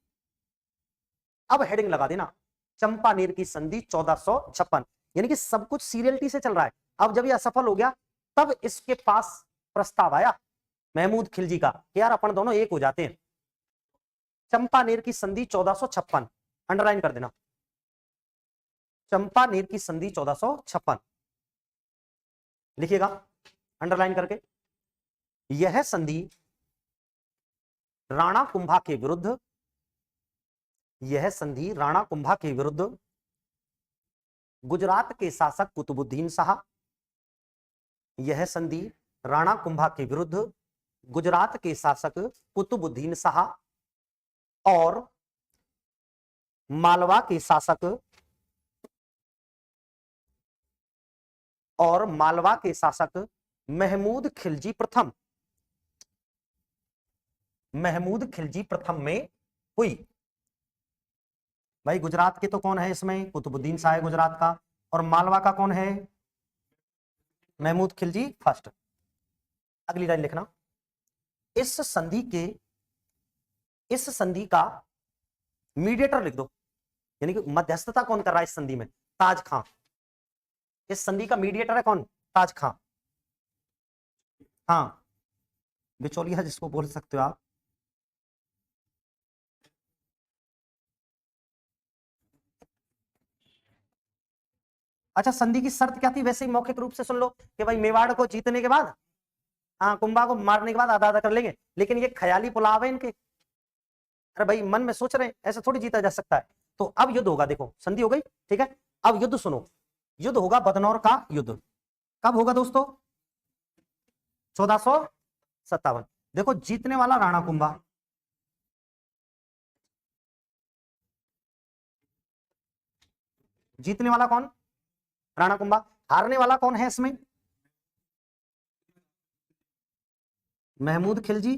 अब हेडिंग लगा देना, चंपानेर की संधि 1456, यानी कि सब कुछ सीरियलिटी से चल रहा है। अब जब ये असफल हो गया तब इसके पास प्रस्ताव आया महमूद खिलजी का कि यार अपन दोनों एक हो जाते हैं। चंपानेर की संधि 1456 अंडरलाइन कर देना, चंपानेर की संधि 1456 लिखिएगा अंडरलाइन करके। यह संधि राणा कुंभा के विरुद्ध, यह संधि राणा कुंभा के विरुद्ध गुजरात के शासक कुतुबुद्दीन शाह, यह संधि राणा कुंभा के विरुद्ध गुजरात के शासक कुतुबुद्दीन शाह और मालवा के शासक महमूद खिलजी प्रथम, महमूद खिलजी प्रथम में हुई। भाई गुजरात के तो कौन है इसमें? कुतुबुद्दीन शाह है गुजरात का, और मालवा का कौन है? महमूद खिलजी फर्स्ट। अगली लाइन लिखना, इस संधि का मीडिएटर लिख दो, यानी कि मध्यस्थता कौन कर रहा है इस संधि में? ताज खां। इस संधि का मीडिएटर है कौन? ताज खां। हाँ, बिचौलिया जिसको बोल सकते हो आप। अच्छा, संधि की शर्त क्या थी? वैसे ही मौखिक रूप से सुन लो कि भाई मेवाड़ को जीतने के बाद, हाँ, कुंभा को मारने के बाद आधा आधा कर लेंगे। लेकिन ये ख्याली पुलाव है इनके। अरे भाई मन में सोच रहे हैं, ऐसे थोड़ी जीता जा सकता है। तो अब युद्ध होगा, देखो संधि हो गई, ठीक है। अब युद्ध सुनो, युद्ध होगा बदनौर का युद्ध। कब होगा दोस्तों? 1457। देखो जीतने वाला राणा कुंभा, जीतने वाला कौन? राणा कुंभा। हारने वाला कौन है इसमें? महमूद खिलजी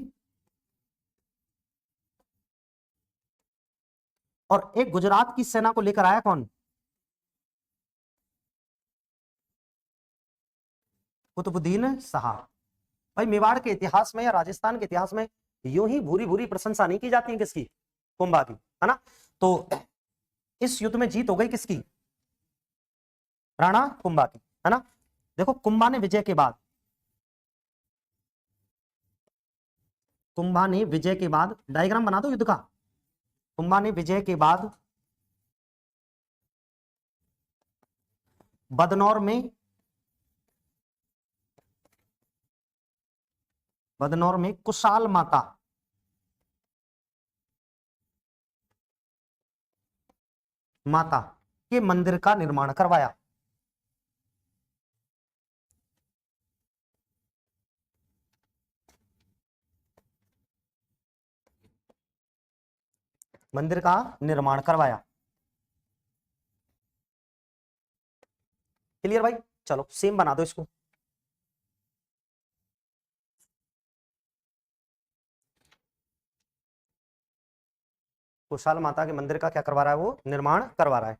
और एक गुजरात की सेना को लेकर आया कौन? कुतुबुद्दीन शाह। भाई मेवाड़ के इतिहास में या राजस्थान के इतिहास में यूं ही भूरी भूरी प्रशंसा नहीं की जाती है किसकी? कुंभा की, है ना। तो इस युद्ध में जीत हो गई किसकी? राणा कुंभा की, है ना। देखो कुंभा ने विजय के बाद, कुंभा ने विजय के बाद, डायग्राम बना दो युद्ध का। कुंभा ने विजय के बाद बदनौर में, बदनौर में कुशाल माता, माता के मंदिर का निर्माण करवाया। मंदिर का निर्माण करवाया। क्लियर भाई? चलो सेम बना दो इसको। कुशाल माता के मंदिर का क्या करवा रहा है? वो निर्माण करवा रहा है।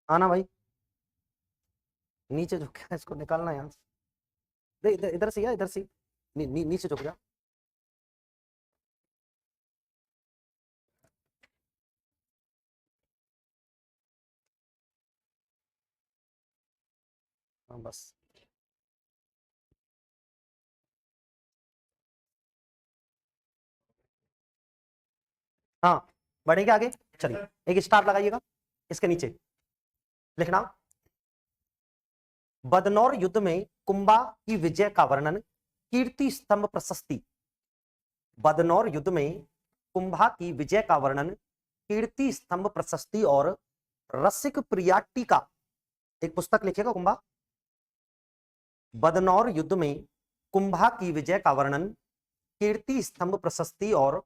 आना भाई, नीचे झुक इसको निकालना यहाँ से। इधर इधर से, या इधर से नीचे झुक जा। हाँ बस, हाँ बढ़ेगा आगे। चलिए एक स्टार लगाइएगा इसके नीचे, लिखना बदनौर युद्ध में कुंभा की विजय का वर्णन, कीर्ति स्तंभ प्रशस्ति। बदनौर युद्ध में कुंभा की विजय का वर्णन, कीर्ति स्तंभ प्रशस्ति और रसिक प्रिया टीका। एक पुस्तक लिखिएगा कुंभा। बदनौर युद्ध में कुंभा की विजय का वर्णन, कीर्ति स्तंभ प्रशस्ति और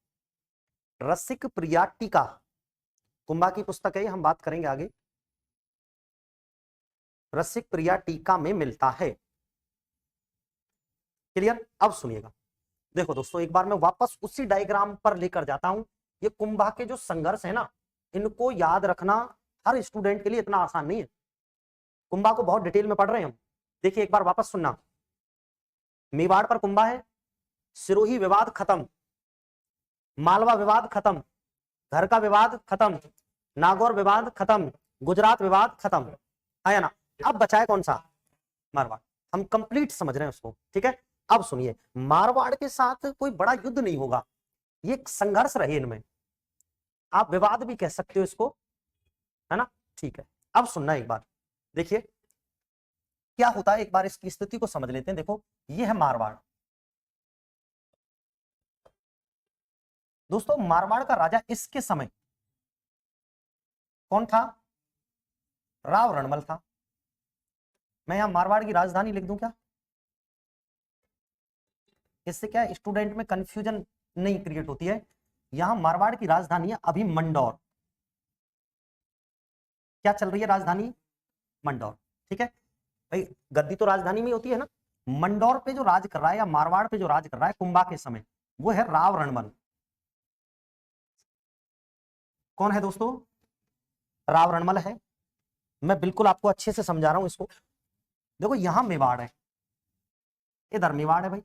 रसिक प्रिया टीका। कुंभा की पुस्तक है, हम बात करेंगे आगे। रसिक प्रिया टीका में मिलता है। क्लियर? अब सुनिएगा, देखो दोस्तों एक बार मैं वापस उसी डायग्राम पर लेकर जाता हूं। ये कुंभा के जो संघर्ष है ना, इनको याद रखना हर स्टूडेंट के लिए इतना आसान नहीं है। कुंभा को बहुत डिटेल में पढ़ रहे हैं हम। देखिए एक बार वापस सुनना, मेवाड़ पर कुंभा है, सिरोही विवाद खत्म, मालवा विवाद खत्म, घर का विवाद खत्म, नागौर विवाद खत्म, गुजरात विवाद खत्म, है ना। अब बचाए कौन सा? मारवाड़। हम कंप्लीट समझ रहे हैं उसको, ठीक है। अब सुनिए, मारवाड़ के साथ कोई बड़ा युद्ध नहीं होगा, ये एक संघर्ष रहे इनमें, आप विवाद भी कह सकते हो इसको, है ना, ठीक है। अब सुनना एक बार, देखिए क्या होता है, एक बार इसकी स्थिति को समझ लेते हैं। देखो ये है मारवाड़। दोस्तों मारवाड़ का राजा इसके समय कौन था? राव रणमल था। मैं यहां मारवाड़ की राजधानी लिख दूं क्या? इससे क्या स्टूडेंट में कंफ्यूजन नहीं क्रिएट होती है। यहां मारवाड़ की राजधानी है अभी मंडौर। क्या चल रही है राजधानी? मंडौर, ठीक है भाई। गद्दी तो राजधानी में होती है ना। मंडौर पे जो राज कर रहा है या मारवाड़ पे जो राज कर रहा है कुंभा के समय, वो है राव रणमल। कौन है दोस्तों? राव रणमल है। मैं बिल्कुल आपको अच्छे से समझा रहा हूं इसको। देखो यहां मेवाड़ है, इधर मेवाड़ है भाई।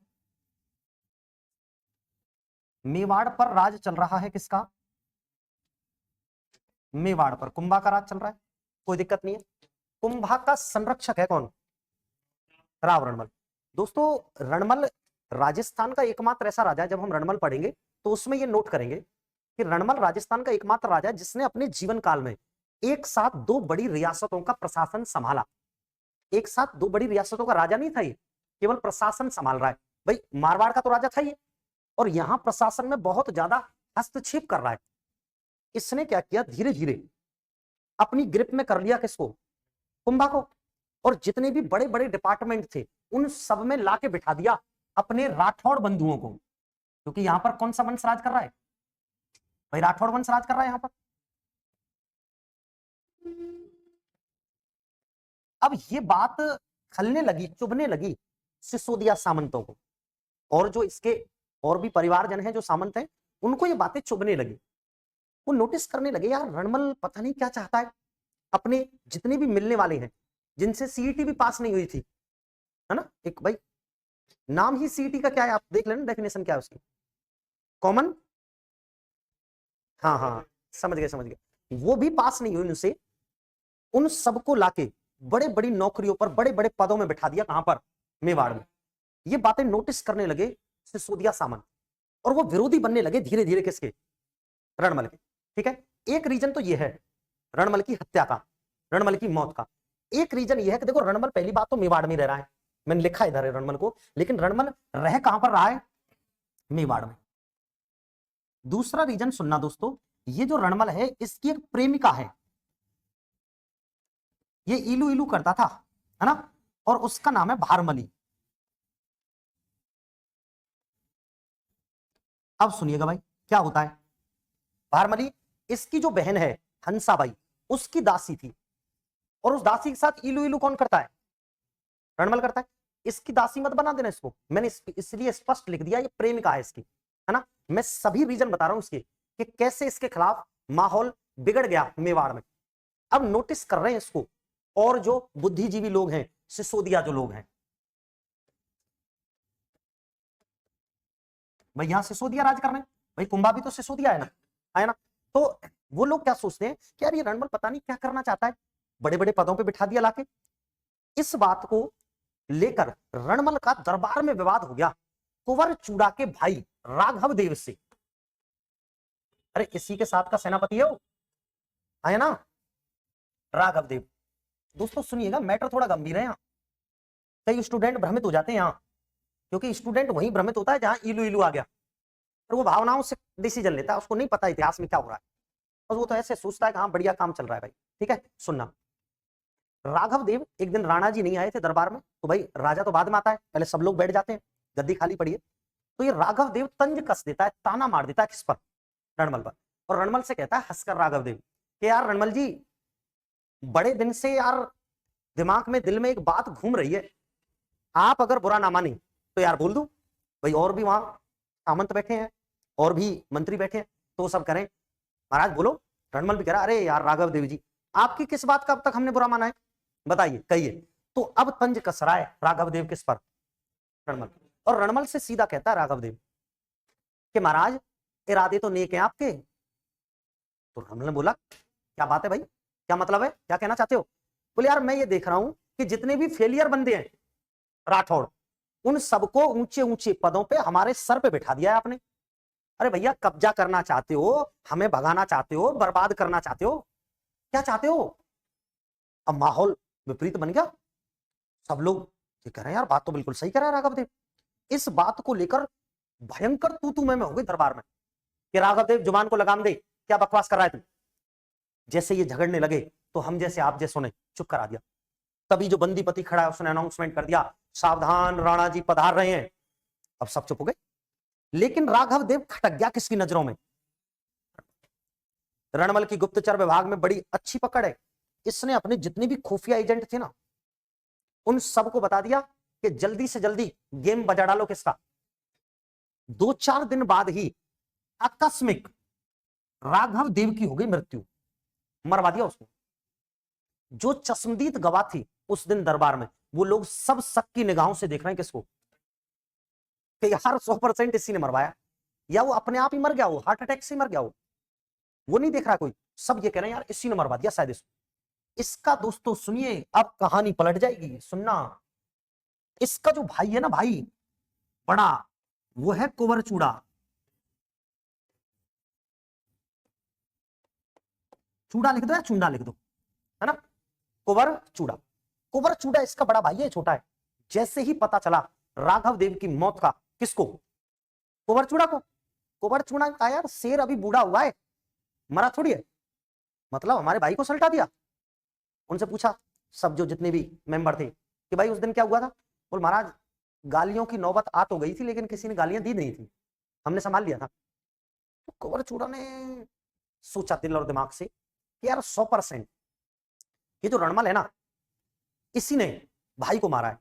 मेवाड़ पर राज चल रहा है किसका? मेवाड़ पर कुंभा का राज चल रहा है, कोई दिक्कत नहीं है। कुंभा का संरक्षक है कौन? राव रणमल। दोस्तों रणमल राजस्थान का एकमात्र ऐसा राजा है, जब हम रणमल पढ़ेंगे तो उसमें ये नोट करेंगे कि रणमल राजस्थान का एकमात्र राजा है जिसने अपने जीवन काल में एक साथ दो बड़ी रियासतों का प्रशासन संभाला। एक साथ दो बड़ी रियासतों का राजा नहीं था ये, केवल प्रशासन संभाल रहा है। भाई मारवाड़ का तो राजा था ये, और यहां प्रशासन में बहुत ज्यादा हस्तक्षेप कर रहा है। इसने क्या किया, धीरे धीरे अपनी ग्रिप में कर लिया किसको? कुंभा को। और जितने भी बड़े बड़े डिपार्टमेंट थे उन सब में लाके बिठा दिया अपने राठौड़ बंधुओं को, क्योंकि यहां पर कौन सा वंश राज कर रहा है भाई? राठौड़ वंश राज कर रहा है यहां पर। अब ये बात खलने लगी, चुभने लगी सिसोदिया सामंतों को, और जो इसके और भी परिवारजन हैं जो सामंत हैं, उनको ये बातें चुभने लगी। वो नोटिस करने लगे यार रणमल पता नहीं क्या चाहता है। अपने जितने भी मिलने वाले हैं जिनसे सीईटी भी पास नहीं हुई थी, है ना, एक भाई नाम ही सीईटी का क्या है आप देख लेना, डेफिनेशन क्या है उसकी, कॉमन, हाँ हाँ समझ गए समझ गए। वो भी पास नहीं हुई उनसे, उन सबको लाके बड़े बड़ी नौकरियों पर बड़े बड़े पदों में बिठा दिया। कहां पर? मेवाड़ में। ये बातें नोटिस करने लगे सिसोदिया सामंत, और वो विरोधी बनने लगे धीरे धीरे किसके? रणमल के, ठीक है। एक रीजन तो ये है रणमल की हत्या का, रणमल की मौत का। एक रीजन ये है कि देखो रणमल पहली बात तो मेवाड़ में रह रहा है, मैंने लिखा इधर है रणमल को, लेकिन रणमल रह कहां पर रहा है? मेवाड़ में। दूसरा रीजन सुनना दोस्तों, ये जो रणमल है इसकी एक प्रेमिका है, ये इलू इलू करता था, है ना, और उसका नाम है भारमली। अब सुनिएगा भाई क्या होता है। भारमली इसकी जो बहन है हंसाबाई, उसकी दासी थी, और उस दासी के साथ इलू इलू कौन करता है? रणमल करता है। इसकी दासी मत बना देना इसको, मैंने इसलिए स्पष्ट लिख दिया ये प्रेमिका है इसकी, है ना। मैं सभी रीजन बता रहा हूं इसके कि कैसे इसके खिलाफ माहौल बिगड़ गया मेवाड़ में। अब नोटिस कर रहे हैं इसको और जो बुद्धिजीवी लोग हैं, सिसोदिया जो लोग हैं, भाई यहां सिसोदिया राज कर रहे हैं, भाई कुंभा भी तो सिसोदिया है ना, है ना। तो वो लोग क्या सोचते हैं कि यार ये रणमल पता नहीं क्या करना चाहता है, बड़े बड़े पदों पे बिठा दिया लाके। इस बात को लेकर रणमल का दरबार में विवाद हो गया कुंवर चूड़ा के भाई राघव देव से। अरे इसी के साथ का सेनापति है वो, है ना, राघव देव। दोस्तों सुनिएगा मैटर थोड़ा गंभीर है यहाँ, कई स्टूडेंट भ्रमित हो जाते हैं यहाँ, क्योंकि स्टूडेंट वहीं भ्रमित होता है जहां इलू इलू आ गया, और वो भावनाओं से डिसीजन लेता है, उसको नहीं पता इतिहास में क्या हो रहा है, और वो तो ऐसे सोचता है कि हाँ बढ़िया काम चल रहा है भाई, ठीक है। सुनना, राघव देव एक दिन राणा जी नहीं आए थे दरबार में, तो भाई राजा तो बाद में आता है, पहले सब लोग बैठ जाते हैं, गद्दी खाली पड़ी है। तो ये राघव देव तंज कस देता है, ताना मार देता है किस पर? रणमल पर। और रणमल से कहता है हंसकर राघव देव कि यार रणमल जी बड़े दिन से यार दिमाग में दिल में एक बात घूम रही है, आप अगर बुरा ना माने तो यार बोल दूं भाई, और भी वहां सामंत बैठे हैं और भी मंत्री बैठे हैं, तो सब करें महाराज बोलो। रणमल भी कह रहा अरे यार राघव देव जी, आपकी किस बात का अब तक हमने बुरा माना है, बताइए कहिए। तो अब तंज कस रहा है राघव देव किस पर, रणमल। और रणमल से सीधा कहता है राघव देव कि महाराज इरादे तो नेक हैं आपके। तो रणमल ने बोला क्या बात है भाई, क्या मतलब है, क्या कहना चाहते हो। बोले यार मैं ये देख रहा हूं कि जितने भी फेलियर बंदे हैं राठौड़, उन सबको ऊंचे ऊंचे पदों पे हमारे सर पे बैठा दिया है आपने। अरे भैया कब्जा करना चाहते हो, हमें भगाना चाहते हो, बर्बाद करना चाहते हो, क्या चाहते हो। अब माहौल विपरीत बन गया, सब लोग ये कह रहे हैं यार बात तो बिल्कुल सही कह रहा है राघव देव। इस बात को लेकर भयंकर तू मैं हो गई दरबार में कि राघव देव जुबान को लगाम दे, क्या बकवास कर रहा है तू। जैसे ये झगड़ने लगे तो हम जैसे आप जैसों ने चुप करा दिया। तभी जो बंदीपति खड़ा है उसने अनाउंसमेंट कर दिया, सावधान राणा जी पधार रहे हैं। अब सब चुप हो गए, लेकिन राघव देव खटक गया किसकी नजरों में, रणमल की गुप्तचर विभाग में बड़ी अच्छी पकड़ है। इसने अपने जितने भी खुफिया एजेंट थे ना, उन सबको बता दिया कि जल्दी से जल्दी गेम बजा डालो किसका। 2-4 दिन बाद ही आकस्मिक राघव देव की हो गई मृत्यु, मरवा दिया उसको। जो चश्मदीद गवाह थी उस दिन दरबार में, वो लोग सब शक की निगाहों से देख रहे हैं किसको, कि यार 100% इसी ने मरवाया, या वो अपने आप ही मर गया, वो हार्ट अटैक से मर गया, वो नहीं देख रहा कोई। सब ये कह रहे हैं यार इसी ने मरवा दिया शायद इसको। इसका दोस्तों सुनिए, अब कहानी पलट जाएगी, सुनना। इसका जो भाई है ना, भाई बड़ा, वो है कुंवर चूड़ा। चूड़ा लिख दो या चूड़ा लिख दो, है ना, कुंवर चूड़ा। कुंवर चूड़ा इसका बड़ा भाई है, छोटा है। जैसे ही पता चला राघव देव की मौत का, किसको, कुंवर चूड़ा को। कुंवर चूड़ा कहा यार शेर अभी बूढ़ा हुआ है, मरा थोड़ी है, मतलब हमारे भाई को सल्टा दिया। उनसे पूछा सब जो जितने भी मेंबर थे कि भाई उस दिन क्या हुआ था। बोल महाराज गालियों की नौबत आ तो गई थी, लेकिन किसी ने गालियां दी नहीं थी, हमने संभाल लिया था। तो कुंवर चूड़ा ने सोचा दिल और दिमाग से कि यार 100% ये जो रणमल है ना, इसी ने भाई को मारा है।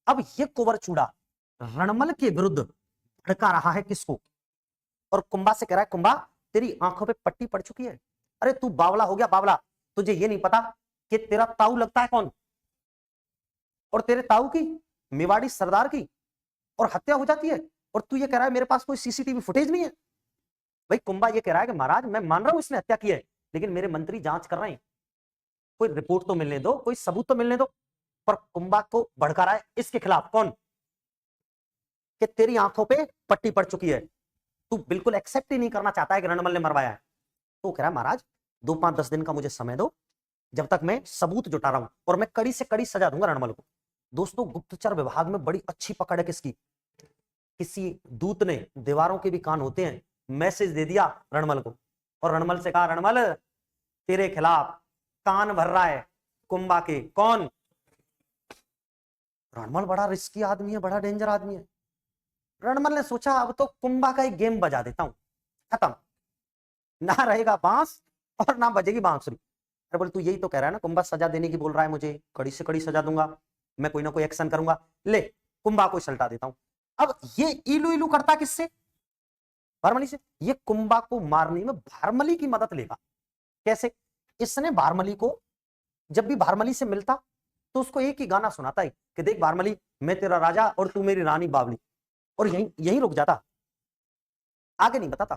अब ये कुंवर चूड़ा रणमल के विरुद्ध भड़का रहा है किसको, और कुंभा से कह रहा है कुंभा तेरी आंखों पे पट्टी पड़ चुकी है, अरे तू बावला हो गया बावला, तुझे ये नहीं पता कि तेरा ताऊ लगता है कौन, और तेरे ताऊ की मेवाड़ी सरदार की और हत्या हो जाती है, और तू ये कह रहा है मेरे पास कोई सीसीटीवी फुटेज नहीं है। भाई कुंभा ये कह रहा है कि महाराज मैं मान रहा हूं इसने हत्या की है, लेकिन मेरे मंत्री जांच कर रहे हैं, कोई रिपोर्ट तो मिलने दो, कोई सबूत तो मिलने दो। पर कुंभा को भड़का रहा है इसके खिलाफ, कौन, कि तेरी आंखों पे पट्टी पड़ चुकी है, तू बिल्कुल एक्सेप्ट ही नहीं करना चाहता है कि रणमल ने मरवाया है। तो कह रहा है महाराज 2-5-10 दिन का मुझे समय दो, जब तक मैं सबूत जुटा रहा हूं, और मैं कड़ी से कड़ी सजा दूंगा रणमल को। दोस्तों गुप्तचर विभाग में बड़ी अच्छी पकड़ है किसकी, किसी दूत ने, दीवारों के भी कान होते हैं, मैसेज दे दिया रणमल को, और रणमल से कहा रणमल तेरे खिलाफ कान भर रहा है कुंभा के, कौन, रणमल बड़ा रिस्की आदमी है, बड़ा डेंजर आदमी है। रणमल ने सोचा अब तो कुंभा का एक गेम बजा देता हूं, खत्म, ना रहेगा बांस और ना बजेगी बांसुरी। अरे बोले तू यही तो कह रहा है ना, कुंभा सजा देने की बोल रहा है मुझे, कड़ी से कड़ी सजा दूंगा, मैं कोई ना कोई एक्शन करूंगा, ले कुंभा को सल्टा देता हूं। अब ये इलू इलू करता किससे, भारमली से। ये कुंभा को मारने में भारमली की मदद लेगा। कैसे, इसने भारमली को जब भी भारमली से मिलता तो उसको एक ही गाना सुनाता है कि देख भारमली मैं तेरा राजा और तू मेरी रानी बावली, और यहीं यहीं रुक जाता, आगे नहीं बताता।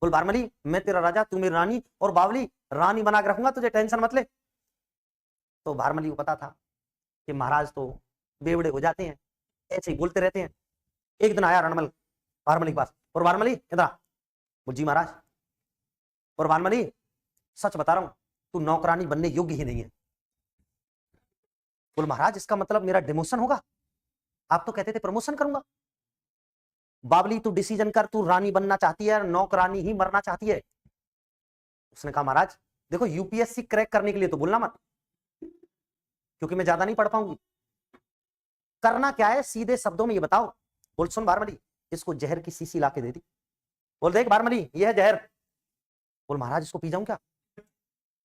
बोल भारमली मैं तेरा राजा तू मेरी रानी, और बावली रानी बना के रखूंगा तुझे, टेंशन मत ले। तो भारमली को पता था कि महाराज तो बेवड़े हो जाते हैं, ऐसे ही बोलते रहते हैं। एक दिन आया रणमल भारमली के पास, और भारमली इधर, बोल जी महाराज, और भारमली सच बता रहा हूं तू नौकरानी बनने योग्य ही नहीं है। बोल महाराज इसका मतलब मेरा डिमोशन होगा, आप तो कहते थे प्रमोशन करूंगा। बावली तू डिसीजन कर, तू रानी बनना चाहती है, नौकरानी ही मरना चाहती है। उसने कहा महाराज देखो यूपीएससी क्रैक करने के लिए तो बोलना मत, क्योंकि मैं ज्यादा नहीं पढ़ पाऊंगी। करना क्या है सीधे शब्दों में ये बताओ। बोल सुन भारमली, इसको जहर की शीशी लाके दे दी। बोल देख भारमली ये है जहर। बोल महाराज इसको पी जाऊं क्या।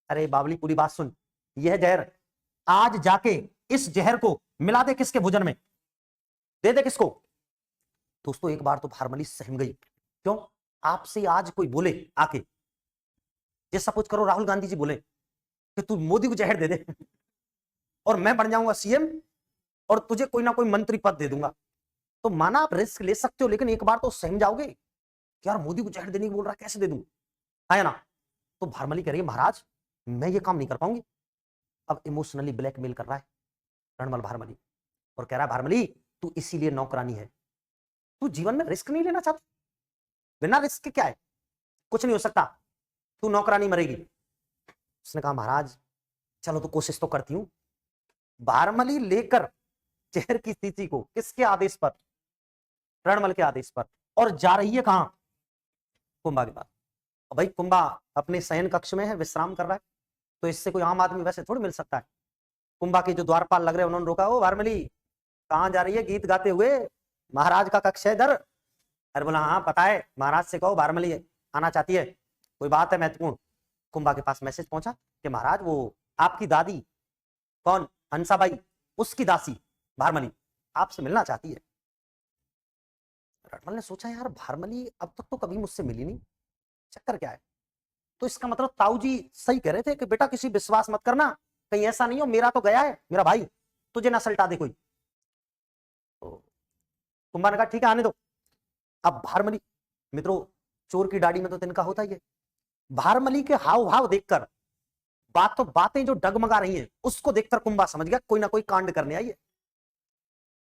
अरे बावली पूरी बात सुन, यह है जहर, आज जाके इस जहर को मिला दे किसके भोजन में, दे दे किसको। दोस्तों एक बार तो भारमली सहम गई, क्यों, आपसे आज कोई बोले आके ये सपोज करो राहुल गांधी जी बोले कि तू मोदी को जहर दे दे और मैं बन जाऊंगा सीएम और तुझे कोई ना कोई मंत्री पद दे दूंगा, तो माना आप रिस्क ले सकते हो, लेकिन एक बार तो सहम जाओगे कि यार मोदी को जहर देने को बोल रहा है, कैसे दे दूं, है ना। तो भारमली कह रही है महाराज मैं ये काम नहीं कर पाऊंगी। अब इमोशनली ब्लैकमेल कर रहा है रणमल भारमली और कह रहा है भारमली तू इसीलिए नौकरानी है, तू जीवन में रिस्क नहीं लेना चाहता, बिना रिस्क के क्या है, कुछ नहीं हो सकता, तू नौकरानी मरेगी। उसने कहा महाराज चलो तो कोशिश तो करती हूं। भारमली लेकर जहर की शीशी को किसके आदेश पर, रणमल के आदेश पर, और जा रही है कहां, कुंभा के पास। भाई कुंभा अपने शयन कक्ष में है, विश्राम कर रहा है, तो इससे कोई आम आदमी वैसे थोड़ी मिल सकता है। कुंभा के जो द्वारपाल लग रहे हैं उन्होंने रोका, ओ भारमली कहां जा रही है गीत गाते हुए, महाराज का कक्ष है इधर। अरे बोला हाँ पता है, महाराज से कहो भारमली आना चाहती है, कोई बात है महत्वपूर्ण। कुंभा के पास मैसेज पहुंचा कि महाराज वो आपकी दादी, कौन, हंसाबाई, उसकी दासी भारमली आपसे मिलना चाहती है। रणमल ने सोचा यार भारमली अब तक तो कभी मुझसे मिली नहीं, चक्कर क्या है। तो इसका मतलब ताऊ जी सही कह रहे थे कि बेटा किसी विश्वास मत करना, कहीं ऐसा नहीं हो मेरा तो गया है मेरा भाई, तुझे ना सलटा दे कोई। तो कुंभा ने कहा ठीक है आने दो। अब भारमली, मित्रों चोर की दाढ़ी में तो तिनका होता ही है, भारमली के हाव भाव देखकर, बातें जो डगमगा रही हैं उसको देखकर कुंभा समझ गया कोई ना कोई कांड करने आई है।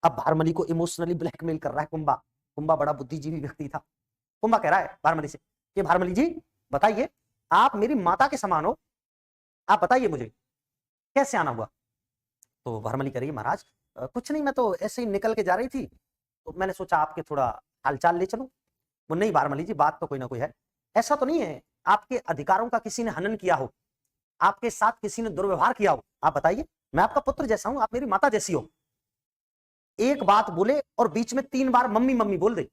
अब भारमली को इमोशनली ब्लैकमेल कर रहा है कुंभा। कुंभा बड़ा बुद्धिजीवी व्यक्ति था। कुंभा कह रहा है भारमली से कि भारमली जी बताइए, आप मेरी माता के समान हो, आप बताइए मुझे कैसे आना हुआ। तो भारमली कह रही है महाराज कुछ नहीं, मैं तो ऐसे ही निकल के जा रही थी तो मैंने सोचा आपके थोड़ा हालचाल ले चलूं। वो नहीं भारमली जी बात तो कोई ना कोई है, ऐसा तो नहीं है आपके अधिकारों का किसी ने हनन किया हो, आपके साथ किसी ने दुर्व्यवहार किया हो, आप बताइए, मैं आपका पुत्र जैसा हूं, आप मेरी माता जैसी हो। एक बात बोले और बीच में 3 बार मम्मी मम्मी बोल दे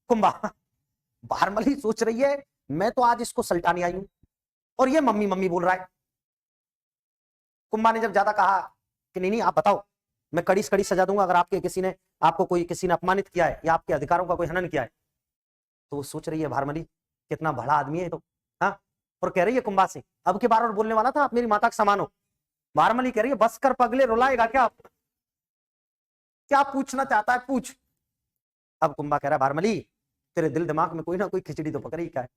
कुंभा। भारमली सोच रही है मैं तो आज इसको सल्टाने आई हूं और ये मम्मी मम्मी बोल रहा है। कुंभा ने जब ज्यादा कहा कि नहीं नहीं आप बताओ, मैं कड़ी से कड़ी सजा दूंगा अगर आपके किसी ने अपमानित किया है या आपके अधिकारों का कोई हनन किया है। तो वो सोच रही है भारमली कितना बड़ा आदमी है तो, हाँ, और कह रही है कुंभा से अब के बार और बोलने वाला था आप मेरी माता के समान हो। भारमली कह रही है बस कर पगले, रुलाएगा क्या, क्या पूछना चाहता है पूछ। अब कुंभा कह रहा है भारमली तेरे दिल दिमाग में कोई ना कोई खिचड़ी तो पकड़ी क्या है।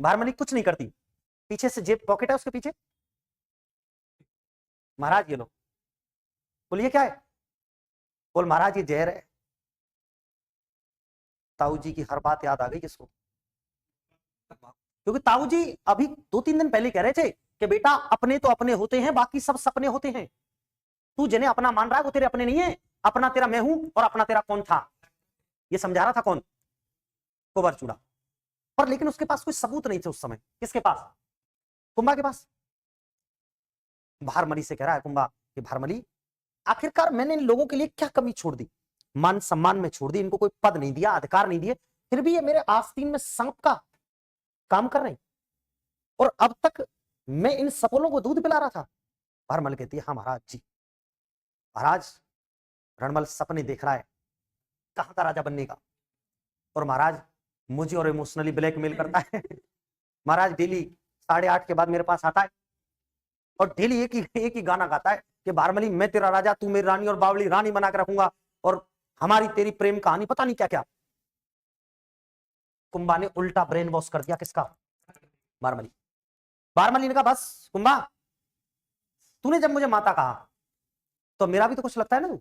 भारमली कुछ नहीं करती, पीछे से जेब पॉकेट है उसके पीछे, महाराज ये लो, बोलिए क्या है, बोल महाराज ये जहर है। ताऊ जी की हर बात याद आ गई किसको, क्योंकि ताऊ जी अभी 2-3 दिन पहले कह रहे थे कि बेटा अपने तो अपने होते हैं बाकी सब सपने होते हैं, तू जिन्हें अपना मान रहा है वो तेरे अपने नहीं है, अपना तेरा मैं हूं और अपना तेरा कौन था, ये समझा रहा था कौन, कुंवर चूड़ा। पर लेकिन उसके पास कोई सबूत नहीं थे उस समय, किसके पास, कुंभा के पास। भारमली से कह रहा है कुंभा कि भारमली आखिरकार मैंने इन लोगों के लिए क्या कमी छोड़ दी, मान सम्मान में छोड़ दी, इनको कोई पद नहीं दिया, अधिकार नहीं दिए, फिर भी ये मेरे आस्तीन में सांप का काम कर रहे हैं और अब तक मैं इन सपोलों को दूध पिला रहा था। भारमल कहती है हाँ महाराज जी, महाराज रणमल सपने देख रहा है कहां का राजा बनने का, और महाराज मुझे और इमोशनली ब्लैकमेल करता है। महाराज डेली 8:30 के बाद मेरे पास आता है और डेली एक ही गाना गाता है कि भारमली मैं तेरा राजा तू मेरी रानी और बावली रानी बना के रखूंगा और हमारी तेरी प्रेम कहानी पता नहीं क्या क्या। कुंभा ने उल्टा ब्रेन वॉश कर दिया किसका, भारमली। भारमली ने कहा बस कुंभा तूने जब मुझे माता कहा तो मेरा भी तो कुछ लगता है ना,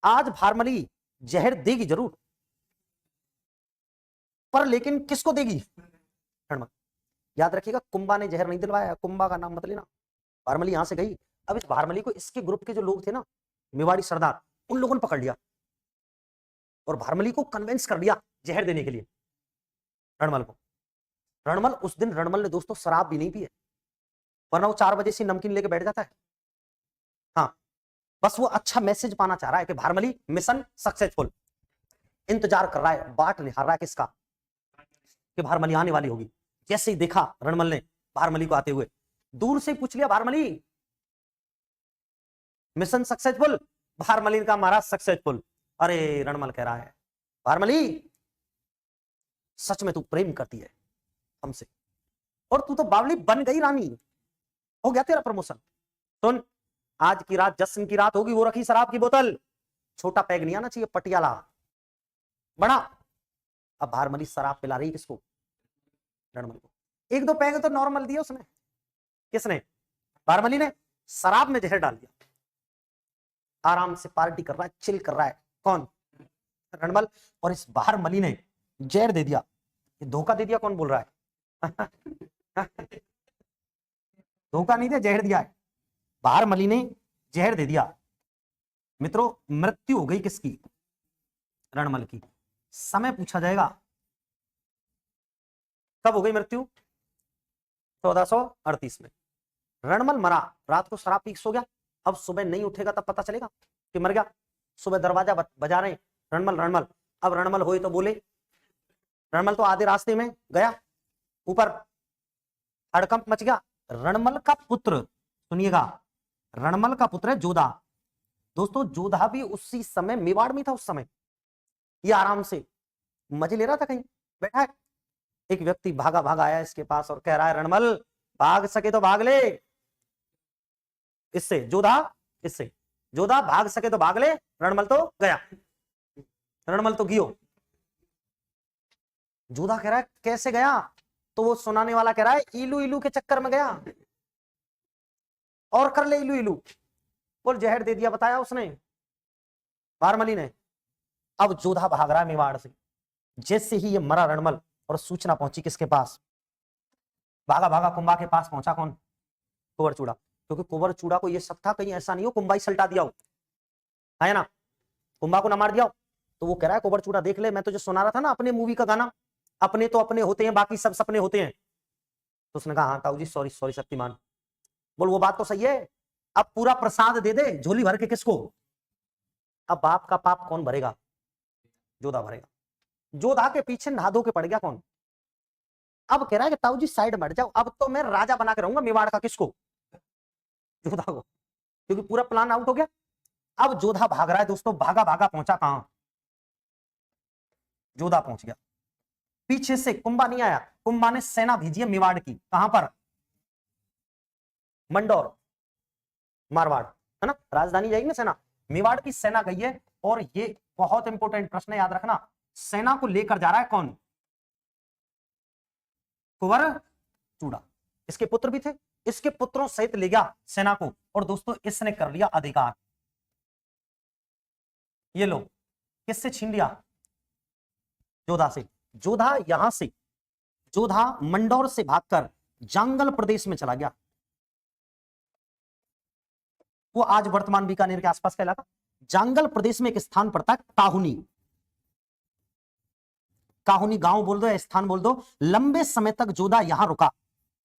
आज भारमली जहर देगी जरूर पर लेकिन किसको देगी, रणमल। याद रखिएगा कुंभा ने जहर नहीं दिलवाया, कुंभा का नाम मत लेना। भारमली यहां से गई, अब इस भारमली को इसके ग्रुप के जो लोग थे ना मेवाड़ी सरदार, उन लोगों ने पकड़ लिया और भारमली को कन्विंस कर दिया जहर देने के लिए रणमल को। रणमल उस दिन रणमल ने दोस्तों शराब भी नहीं पी है, वरना वो 4 बजे से नमकीन लेके बैठ जाता है। हाँ बस वो अच्छा मैसेज पाना चाह रहा है कि भारमली मिशन सक्सेसफुल, इंतजार कर रहा है, बाट निहार रहा है किसका, कि भारमली आने वाली होगी। जैसे ही देखा रणमल ने भारमली को आते हुए, दूर से पूछ लिया भारमली मिशन सक्सेसफुल, भारमली का महाराज सक्सेसफुल। अरे रणमल कह रहा है भारमली सच में तू प्रेम करती है हमसे, और तू तो बावली बन गई रानी, हो गया तेरा प्रमोशन। सुन, आज की रात जश्न की रात होगी, वो रखी शराब की बोतल, छोटा पैग नहीं आना चाहिए, पटियाला बड़ा। अब भारमली शराब पिला रही किसको? रणमल को। एक दो पैग तो नॉर्मल दिया उसने, किसने? भारमली ने। शराब में जहर डाल दिया, आराम से पार्टी कर रहा है, चिल कर रहा है। कौन? रणमल। और इस भारमली ने जहर दे दिया। ये धोखा दे दिया कौन बोल रहा है? धोखा नहीं दिया, जहर दिया है। भारमली ने जहर दे दिया। मित्रों, मृत्यु हो गई किसकी? रणमल की। समय पूछा जाएगा, कब हो गई मृत्यु? 1438 में। रणमल मरा, रात को शराब पी के सो गया। अब सुबह नहीं उठेगा तब पता चलेगा कि मर गया। सुबह दरवाजा बजा रहे, रणमल रणमल। अब रणमल होए तो बोले। रणमल तो आधे रास्ते में गया, ऊपर हड़कंप मच गया। रणमल का पुत्र, सुनिएगा, रणमल का पुत्र है जोधा। दोस्तों, जोधा भी उसी समय मेवाड़ में था। उस समय ये आराम से मजे ले रहा था, कहीं बैठा है। एक व्यक्ति भागा भागा आया इसके पास और कह रहा है, रणमल भाग सके तो भाग ले। इससे जोधा, इससे जोधा भाग सके तो भाग ले, रणमल तो गया, रणमल तो गियो। जोधा कह रहा है कैसे गया? तो वो सुनाने वाला कह रहा है इलू इलू के चक्कर में गया, और कर ले इलू इलू। बोल जहर दे दिया, बताया उसने, भारमली ने। अब जोधा भाग रहा है मेवाड़ से। जैसे ही ये मरा रणमल, और सूचना पहुंची किसके पास? भागा भागा कुंभा के पास पहुंचा। कौन? कुंवर चूड़ा। क्योंकि कुंवर चूड़ा को ये शक था कहीं ऐसा नहीं हो कुंभा ही सल्टा दिया हो, है ना, कुंभा को ना मार दिया हो। तो वो कह रहा है कुंवर चूड़ा देख ले, मैं तुझे सुना रहा था ना अपने मूवी का गाना, अपने तो अपने होते हैं बाकी सब सपने होते हैं। तो उसने कहा हाँ ताऊ जी, सॉरी सॉरी शक्तिमान। बोल वो बात तो सही है, अब पूरा प्रसाद दे दे झोली भर के। किसको? अब बाप का पाप कौन भरेगा? जोधा भरेगा। जोधा के पीछे नहा धो के पड़ गया कौन? अब कह रहा है कि ताऊ जी साइड मर जाओ, अब तो मैं राजा बना के रहूंगा मेवाड़ का। किसको? जोधा को, क्योंकि पूरा प्लान आउट हो गया। अब जोधा भाग रहा है दोस्तों, भागा भागा पहुंचा कहां? जोधा पहुंच गया। पीछे से कुंभा नहीं आया, कुंभा ने सेना भेजी है मेवाड़ की। कहां पर? मंडौर, मारवाड़, है ना, राजधानी जाएगी ना सेना। मेवाड़ की सेना गई है। और ये बहुत इंपॉर्टेंट प्रश्न है, याद रखना। सेना को लेकर जा रहा है कौन? कुंवर चूड़ा। इसके पुत्र भी थे, इसके पुत्रों सहित ले गया सेना को। और दोस्तों, इसने कर लिया अधिकार। ये लो, किससे छीन लिया? जोधा से। जोधा यहां से, जोधा मंडौर से भागकर जांगल प्रदेश में चला गया। वो आज वर्तमान बीकानेर के आसपास का इलाका। जांगल प्रदेश में एक स्थान पड़ता है काहुनी। काहुनी गांव बोल दो या स्थान बोल दो। लंबे समय तक जोधा यहां रुका।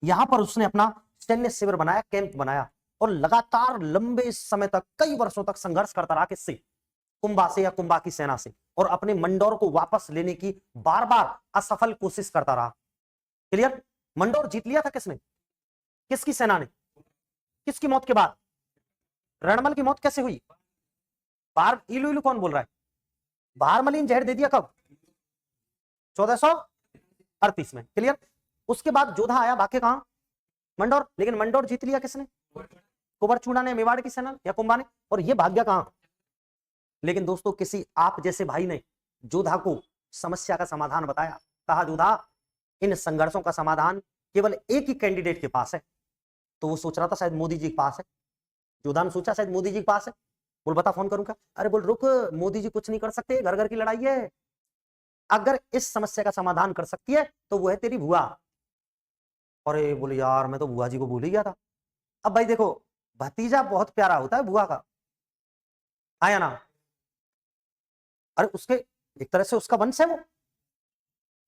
यहां पर उसने अपना सैन्य शिविर बनाया, कैंप बनाया। और लगातार लंबे समय तक, कई वर्षों तक संघर्ष करता रहा। किससे? कुंभा से या कुंभा की सेना से। और अपने मंडौर को वापस लेने की बार बार असफल कोशिश करता रहा। क्लियर? मंडौर जीत लिया था किसने? किसकी सेना ने? किसकी मौत के बाद? रणमल की मौत कैसे हुई? इलू इलू कौन बोल रहा है? भारमली ने जहर दे दिया कब? 1438 में। क्लियर? उसके बाद जोधा आया, बाकी कहां? मंडौर। लेकिन मंडौर जीत लिया किसने? कुंवर चूड़ा ने, मेवाड़ की सेना या कुंभा ने। और ये भाग गया कहां? लेकिन दोस्तों, किसी आप जैसे भाई ने जोधा को समस्या का समाधान बताया। कहा जोधा, इन संघर्षों का समाधान केवल एक ही कैंडिडेट के पास है। तो वो सोच रहा था शायद मोदी जी के पास है। जोधा ने सोचा शायद मोदी जी के पास है। बोल बता फोन करूंगा। अरे बोल रुक, मोदी जी कुछ नहीं कर सकते, घर घर की लड़ाई है। अगर इस समस्या का समाधान कर सकती है तो वो है तेरी बुआ। अरे बोले यार, मैं तो बुआ जी को भूल ही गया था। अब भाई देखो, भतीजा बहुत प्यारा होता है बुआ का, आया ना। अरे उसके एक तरह से उसका वंश है वो,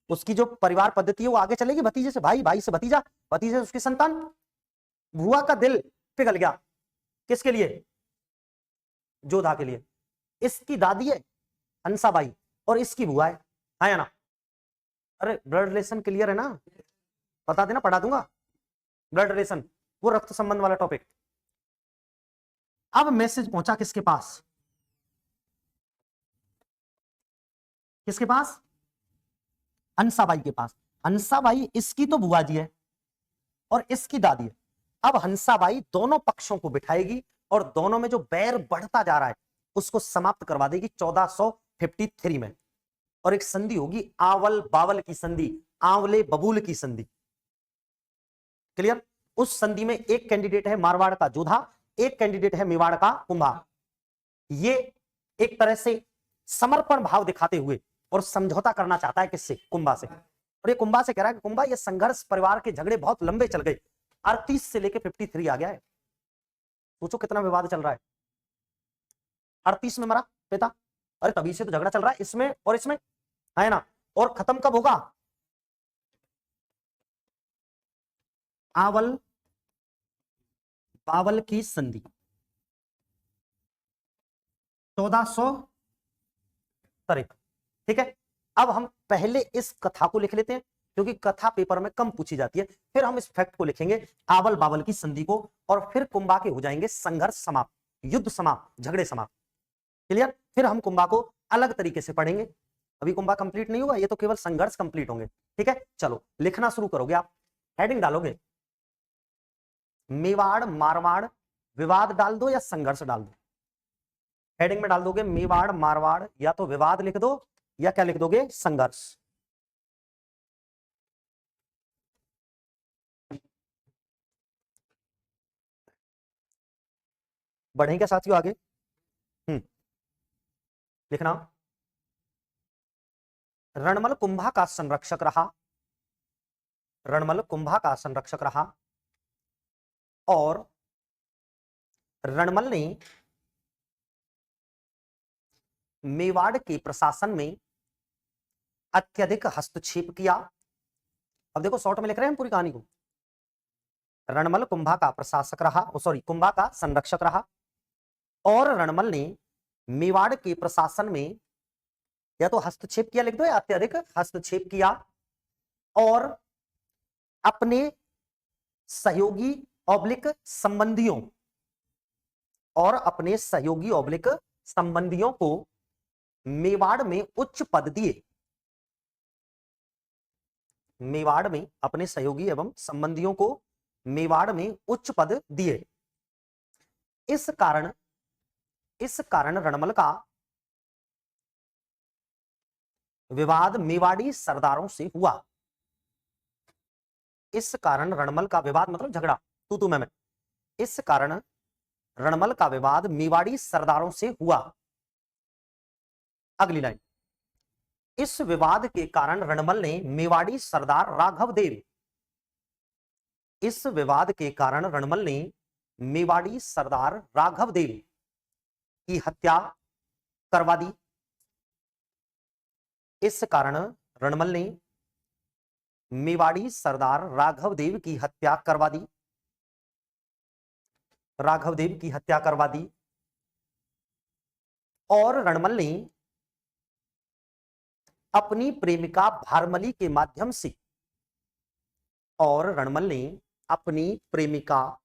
उसकी जो परिवार पद्धति है वो आगे चलेगी। भतीजे से भाई, भाई से भतीजा, भतीजे से उसकी संतान। बुआ का दिल पिघल गया। किसके लिए? जोधा के लिए। इसकी दादी है हंसाबाई और इसकी बुआ है ना। अरे ब्लड रिलेशन क्लियर है ना? बता देना, पढ़ा दूंगा। ब्लड रिलेशन, वो रक्त संबंध वाला टॉपिक। अब मैसेज पहुंचा किसके पास? किसके पास? हंसाबाई के पास। हंसाबाई इसकी तो बुआ जी है, और इसकी दादी है। अब हंसाबाई दोनों पक्षों को बिठाएगी और दोनों में जो बैर बढ़ता जा रहा है उसको समाप्त करवा देगी 1453 में। और एक संधि होगी आवल बावल की संधि, आंवले बबूल की संधि। क्लियर? उस संधि में एक कैंडिडेट है मारवाड़ का जोधा, एक कैंडिडेट है मेवाड़ का कुंभा। ये एक तरह से समर्पण भाव दिखाते हुए और समझौता करना चाहता है किससे? कुंभा से। और ये कुंभा से कह रहा है कि कुंभा, ये संघर्ष परिवार के झगड़े बहुत लंबे चल गए, 38 से लेके 53 आ गया है। सोचो कितना विवाद चल रहा है। 38 में मरा पिता, अरे तभी से तो झगड़ा चल रहा है इसमें और इसमें, है ना? और खत्म कब होगा? आवल बावल की संधि 1453। ठीक है, अब हम पहले इस कथा को लिख लेते हैं क्योंकि कथा पेपर में कम पूछी जाती है, फिर हम इस फैक्ट को लिखेंगे आवल बावल की संधि को, और फिर कुंभा के हो जाएंगे संघर्ष समाप्त, युद्ध समाप्त, झगड़े समाप्त। क्लियर? फिर हम कुंभा को अलग तरीके से पढ़ेंगे। अभी कुंभा कंप्लीट नहीं हुआ, ये तो केवल संघर्ष कंप्लीट होंगे। ठीक है, चलो लिखना शुरू करोगे आप। हेडिंग डालोगे मेवाड़ मारवाड़ विवाद डाल दो या संघर्ष डाल दो। हेडिंग में डाल दोगे मेवाड़ मारवाड़, या तो विवाद लिख दो या क्या लिख दोगे? संघर्ष। बढ़ें क्या साथियों आगे? लिखना, रणमल कुंभा का संरक्षक रहा, रणमल कुंभा का संरक्षक रहा, और रणमल ने मेवाड़ के प्रशासन में अत्यधिक हस्तक्षेप किया। अब देखो शॉर्ट में लिख रहे हैं पूरी कहानी को। रणमल कुंभा का प्रशासक रहा, सॉरी कुंभा का संरक्षक रहा, और रणमल ने मेवाड़ के प्रशासन में या तो हस्तक्षेप किया लिख दो या अत्यधिक हस्तक्षेप किया, और अपने सहयोगी ऑब्लिक संबंधियों, और अपने सहयोगी ऑब्लिक संबंधियों को मेवाड़ में उच्च पद दिए। मेवाड़ में अपने सहयोगी एवं संबंधियों को मेवाड़ में उच्च पद दिए। इस कारण रणमल का विवाद मेवाड़ी सरदारों से हुआ। इस कारण रणमल का विवाद मतलब झगड़ा, तू मैं। इस कारण रणमल का विवाद मेवाड़ी सरदारों से हुआ। अगली लाइन, इस विवाद के कारण रणमल ने मेवाड़ी सरदार राघव देव, इस विवाद के कारण रणमल ने मेवाड़ी सरदार राघव देव की हत्या करवा दी। इस कारण रणमल ने मेवाड़ी सरदार राघव देव की हत्या करवा दी, राघव देव की हत्या करवा दी, और रणमल ने अपनी प्रेमिका भारमली के माध्यम से, और रणमल ने अपनी प्रेमिका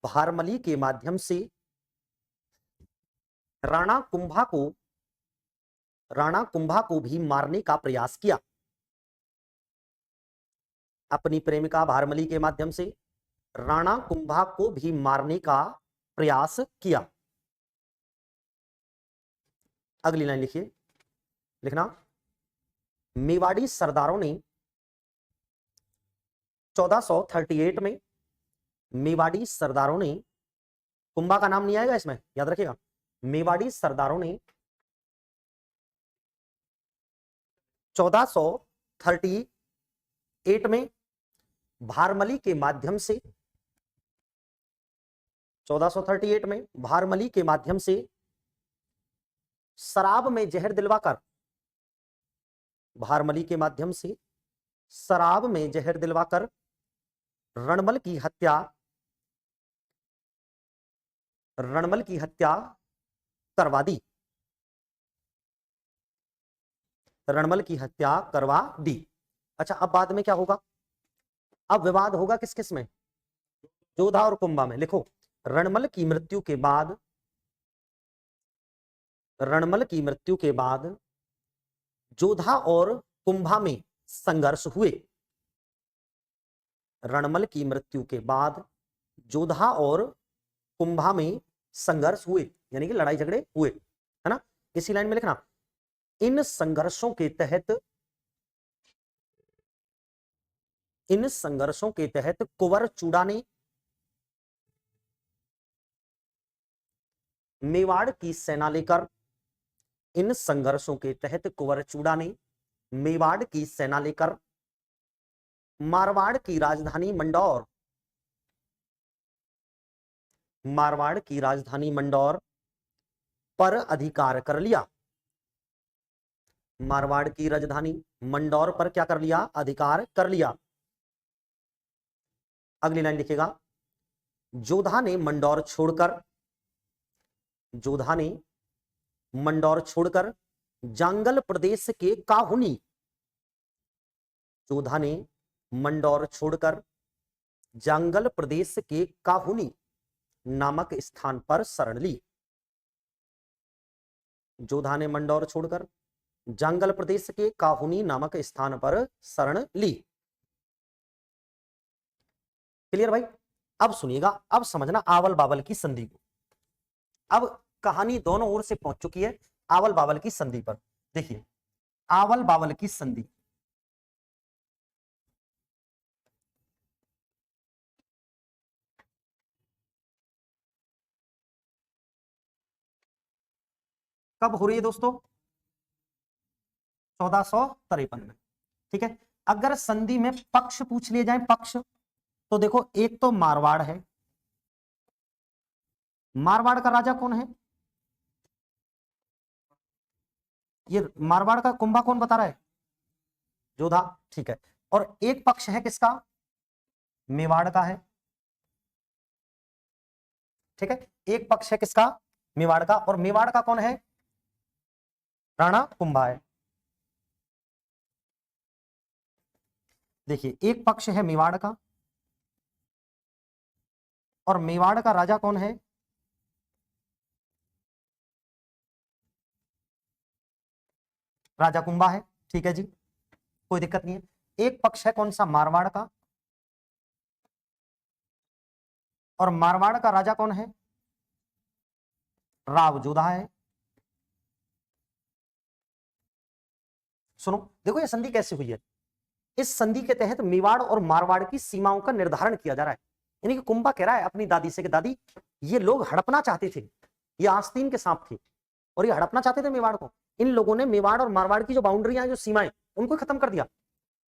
भारमली के माध्यम से राणा कुंभा को भी मारने का प्रयास किया। अपनी प्रेमिका भारमली के माध्यम से राणा कुंभा को भी मारने का प्रयास किया। अगली लाइन लिखिए, लिखना, मेवाड़ी सरदारों ने 1438 में, मेवाड़ी सरदारों ने, कुंभा का नाम नहीं आएगा इसमें, याद रखिएगा, मेवाड़ी सरदारों ने 1438 में भारमली के माध्यम से, 1438 में भारमली के माध्यम से शराब में जहर दिलवाकर, भारमली के माध्यम से शराब में जहर दिलवाकर रणमल की हत्या करवा दी, रणमल की हत्या करवा दी। अच्छा, अब बाद में क्या होगा? अब विवाद होगा किस किस में? जोधा और कुंभा में। लिखो, रणमल की मृत्यु के बाद, रणमल की मृत्यु के बाद जोधा और कुंभा में संघर्ष हुए। रणमल की मृत्यु के बाद जोधा और कुंभा में संघर्ष हुए, यानी कि लड़ाई झगड़े हुए, है ना। इसी लाइन में लिखना, इन संघर्षों के तहत कुंवर चूड़ा ने मेवाड़ की सेना लेकर, इन संघर्षों के तहत कुंवर चूड़ा ने मेवाड़ की सेना लेकर मारवाड़ की राजधानी मंदौर पर अधिकार कर लिया। मारवाड़ की राजधानी मंदौर पर क्या कर लिया? अधिकार कर लिया। अगली लाइन लिखेगा, जोधा ने मंदौर छोड़कर जांगल प्रदेश के काहुनी, जोधा ने मंदौर छोड़कर जांगल प्रदेश के काहुनी नामक स्थान पर शरण ली। जोधा ने मंदौर छोड़कर जांगल प्रदेश के काहुनी नामक स्थान पर शरण ली। क्लियर भाई? अब सुनिएगा, अब समझना आवल बावल की संधि को। अब कहानी दोनों ओर से पहुंच चुकी है आवल बावल की संधि पर। देखिए, आवल बावल की संधि, कब हो रही है दोस्तों? 1453 में। ठीक है, अगर संधि में पक्ष पूछ लिए जाए, पक्ष, तो देखो एक तो मारवाड़ है, मारवाड़ का राजा कौन है? ये मारवाड़ का कुंभा कौन बता रहा है? जोधा। ठीक है, और एक पक्ष है किसका? मेवाड़ का है। ठीक है, एक पक्ष है किसका? मेवाड़ का, और मेवाड़ का कौन है? राणा कुंभा है। देखिए, एक पक्ष है मेवाड़ का, और मेवाड़ का राजा कौन है? राजा कुंभा है। ठीक है जी, कोई दिक्कत नहीं है। एक पक्ष है कौन सा? मारवाड़ का, और मारवाड़ का राजा कौन है? राव जोधा है। सुनो, देखो ये संधि कैसे हुई है। इस संधि के तहत मेवाड़ और मारवाड़ की सीमाओं का निर्धारण किया जा रहा है। यानी कि कुंभा कह रहा है अपनी दादी से कि दादी, ये लोग हड़पना चाहते थे, ये आस्तीन के सांप थे और ये हड़पना चाहते थे मेवाड़ को। इन लोगों ने मेवाड़ और मारवाड़ की जो बाउंड्रियां, जो सीमाएं, उनको खत्म कर दिया।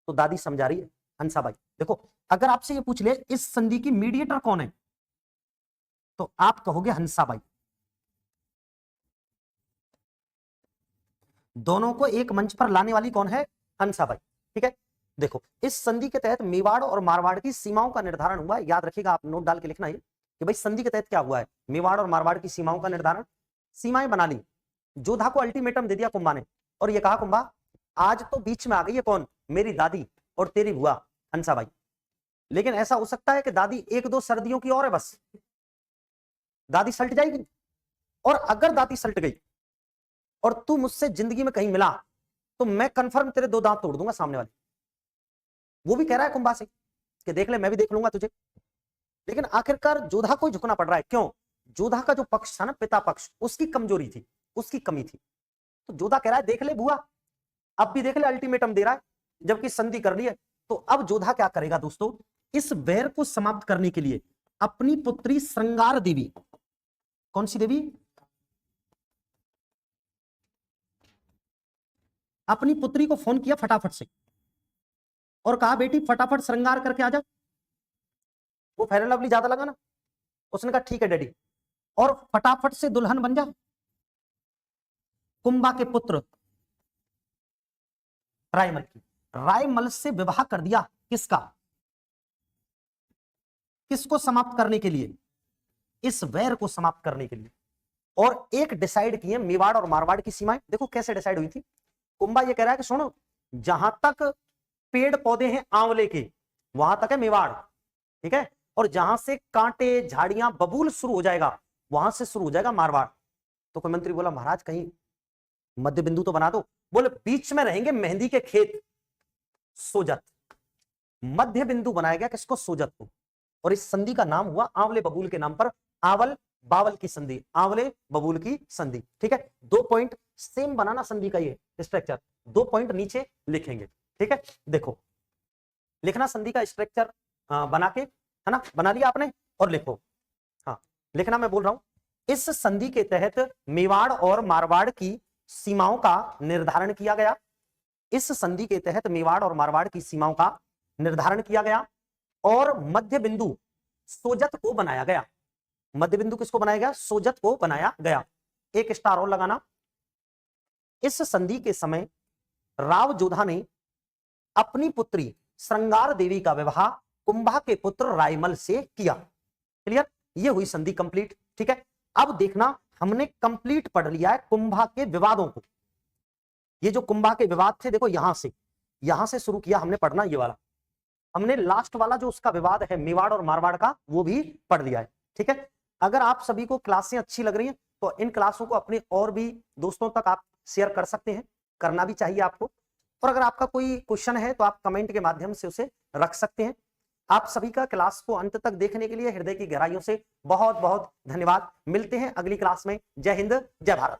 तो दादी समझा रही है, हंसाबाई देखो, अगर आपसे ये पूछ ले इस संधि की मीडिएटर कौन है, तो आप कहोगे हंसाबाई। दोनों को एक मंच पर लाने वाली कौन है? हंसाबाई। ठीक है, देखो इस संधि के तहत मेवाड़ और मारवाड़ की सीमाओं का निर्धारण हुआ। याद रखिएगा, आप नोट डाल के लिखना है कि भाई संधि के तहत क्या हुआ है। मेवाड़ और मारवाड़ की सीमाओं का निर्धारण, सीमाएं बना ली। जोधा को अल्टीमेटम दे दिया कुंभा ने, और ये कहा कुंभा आज तो बीच में आ गई है कौन? मेरी दादी और तेरी बुआ हंसाबाई। लेकिन ऐसा हो सकता है कि दादी एक दो सर्दियों की और है, बस दादी सल्ट जाएगी। और अगर दादी सल्ट गई और तू मुझसे जिंदगी में कहीं मिला, तो मैं कंफर्म तेरे दो दांत तोड़ दूंगा सामने वाले। वो भी कह रहा है कुंभा से कि देख ले, मैं भी देख लूंगा तुझे। लेकिन आखिरकार जोधा को झुकना पड़ रहा है। क्यों? जोधा का जो पक्ष था ना, पिता पक्ष, उसकी कमजोरी थी, उसकी कमी थी। तो जोधा कह रहा है देख ले बुआ, अब भी देख ले, अल्टीमेटम दे रहा है, जबकि संधि कर ली है। तो अब जोधा क्या करेगा दोस्तों? इस वैर को समाप्त करने के लिए अपनी पुत्री श्रृंगार देवी, कौन सी देवी? अपनी पुत्री को फोन किया फटाफट से और कहा बेटी फटाफट श्रृंगार करके आ जा। वो फेयर एंड लवली ज्यादा लगा ना, उसने कहा ठीक है डैडी, और फटाफट से दुल्हन बन जा। कुंभा के पुत्र रायमल की, रायमल से विवाह कर दिया। किसका? किसको समाप्त करने के लिए? इस वैर को समाप्त करने के लिए। और एक डिसाइड किए मेवाड़ और मारवाड़ की सीमाएं। देखो कैसे डिसाइड हुई थी। कुंभा ये कह रहा है कि सुनो, जहां तक पेड़ पौधे हैं आंवले के, वहां तक है मेवाड़, ठीक है, और जहां से कांटे, झाड़ियां, बबूल शुरू हो जाएगा, वहां से शुरू हो जाएगा मारवाड़। तो कोई मंत्री बोला महाराज कहीं मध्य बिंदु तो बना दो। बोले बीच में रहेंगे मेहंदी के खेत, सोजत, मध्य बिंदु बनाया गया किसको, सोजत को, और इस संधि का नाम हुआ आंवले बबूल के नाम पर आवल बावल की संधि, आंवले बबूल की संधि। ठीक है, 2 पॉइंट सेम बनाना संधि का ये स्ट्रक्चर, 2 पॉइंट नीचे लिखेंगे। ठीक है, देखो लिखना संधि का स्ट्रक्चर बना के, है ना, बना लिया आपने, और लिखो। हाँ लिखना, मैं बोल रहा हूं, इस संधि के तहत मेवाड़ और मारवाड़ की सीमाओं का निर्धारण किया गया। इस संधि के तहत मेवाड़ और मारवाड़ की सीमाओं का निर्धारण किया गया और मध्य बिंदु सोजत को बनाया गया। मध्य बिंदु किसको बनाया गया, सोजत को बनाया गया। एक स्टार और लगाना। इस संधि के समय राव जोधा ने अपनी पुत्री श्रृंगार देवी का विवाह कुंभा के पुत्र रायमल से किया। क्लियर, ये हुई संधि कंप्लीट। ठीक है, अब देखना, हमने कंप्लीट पढ़ लिया है कुंभा के विवादों को। ये जो कुंभा के विवाद थे, देखो यहां से शुरू किया हमने पढ़ना, ये वाला हमने लास्ट वाला जो उसका विवाद है मेवाड़ और मारवाड़ का, वो भी पढ़ लिया है। ठीक है, अगर आप सभी को क्लासें अच्छी लग रही हैं तो इन क्लासों को अपने और भी दोस्तों तक आप शेयर कर सकते हैं, करना भी चाहिए आपको। और अगर आपका कोई क्वेश्चन है तो आप कमेंट के माध्यम से उसे रख सकते हैं। आप सभी का क्लास को अंत तक देखने के लिए हृदय की गहराइयों से बहुत बहुत धन्यवाद। मिलते हैं अगली क्लास में। जय हिंद, जय भारत।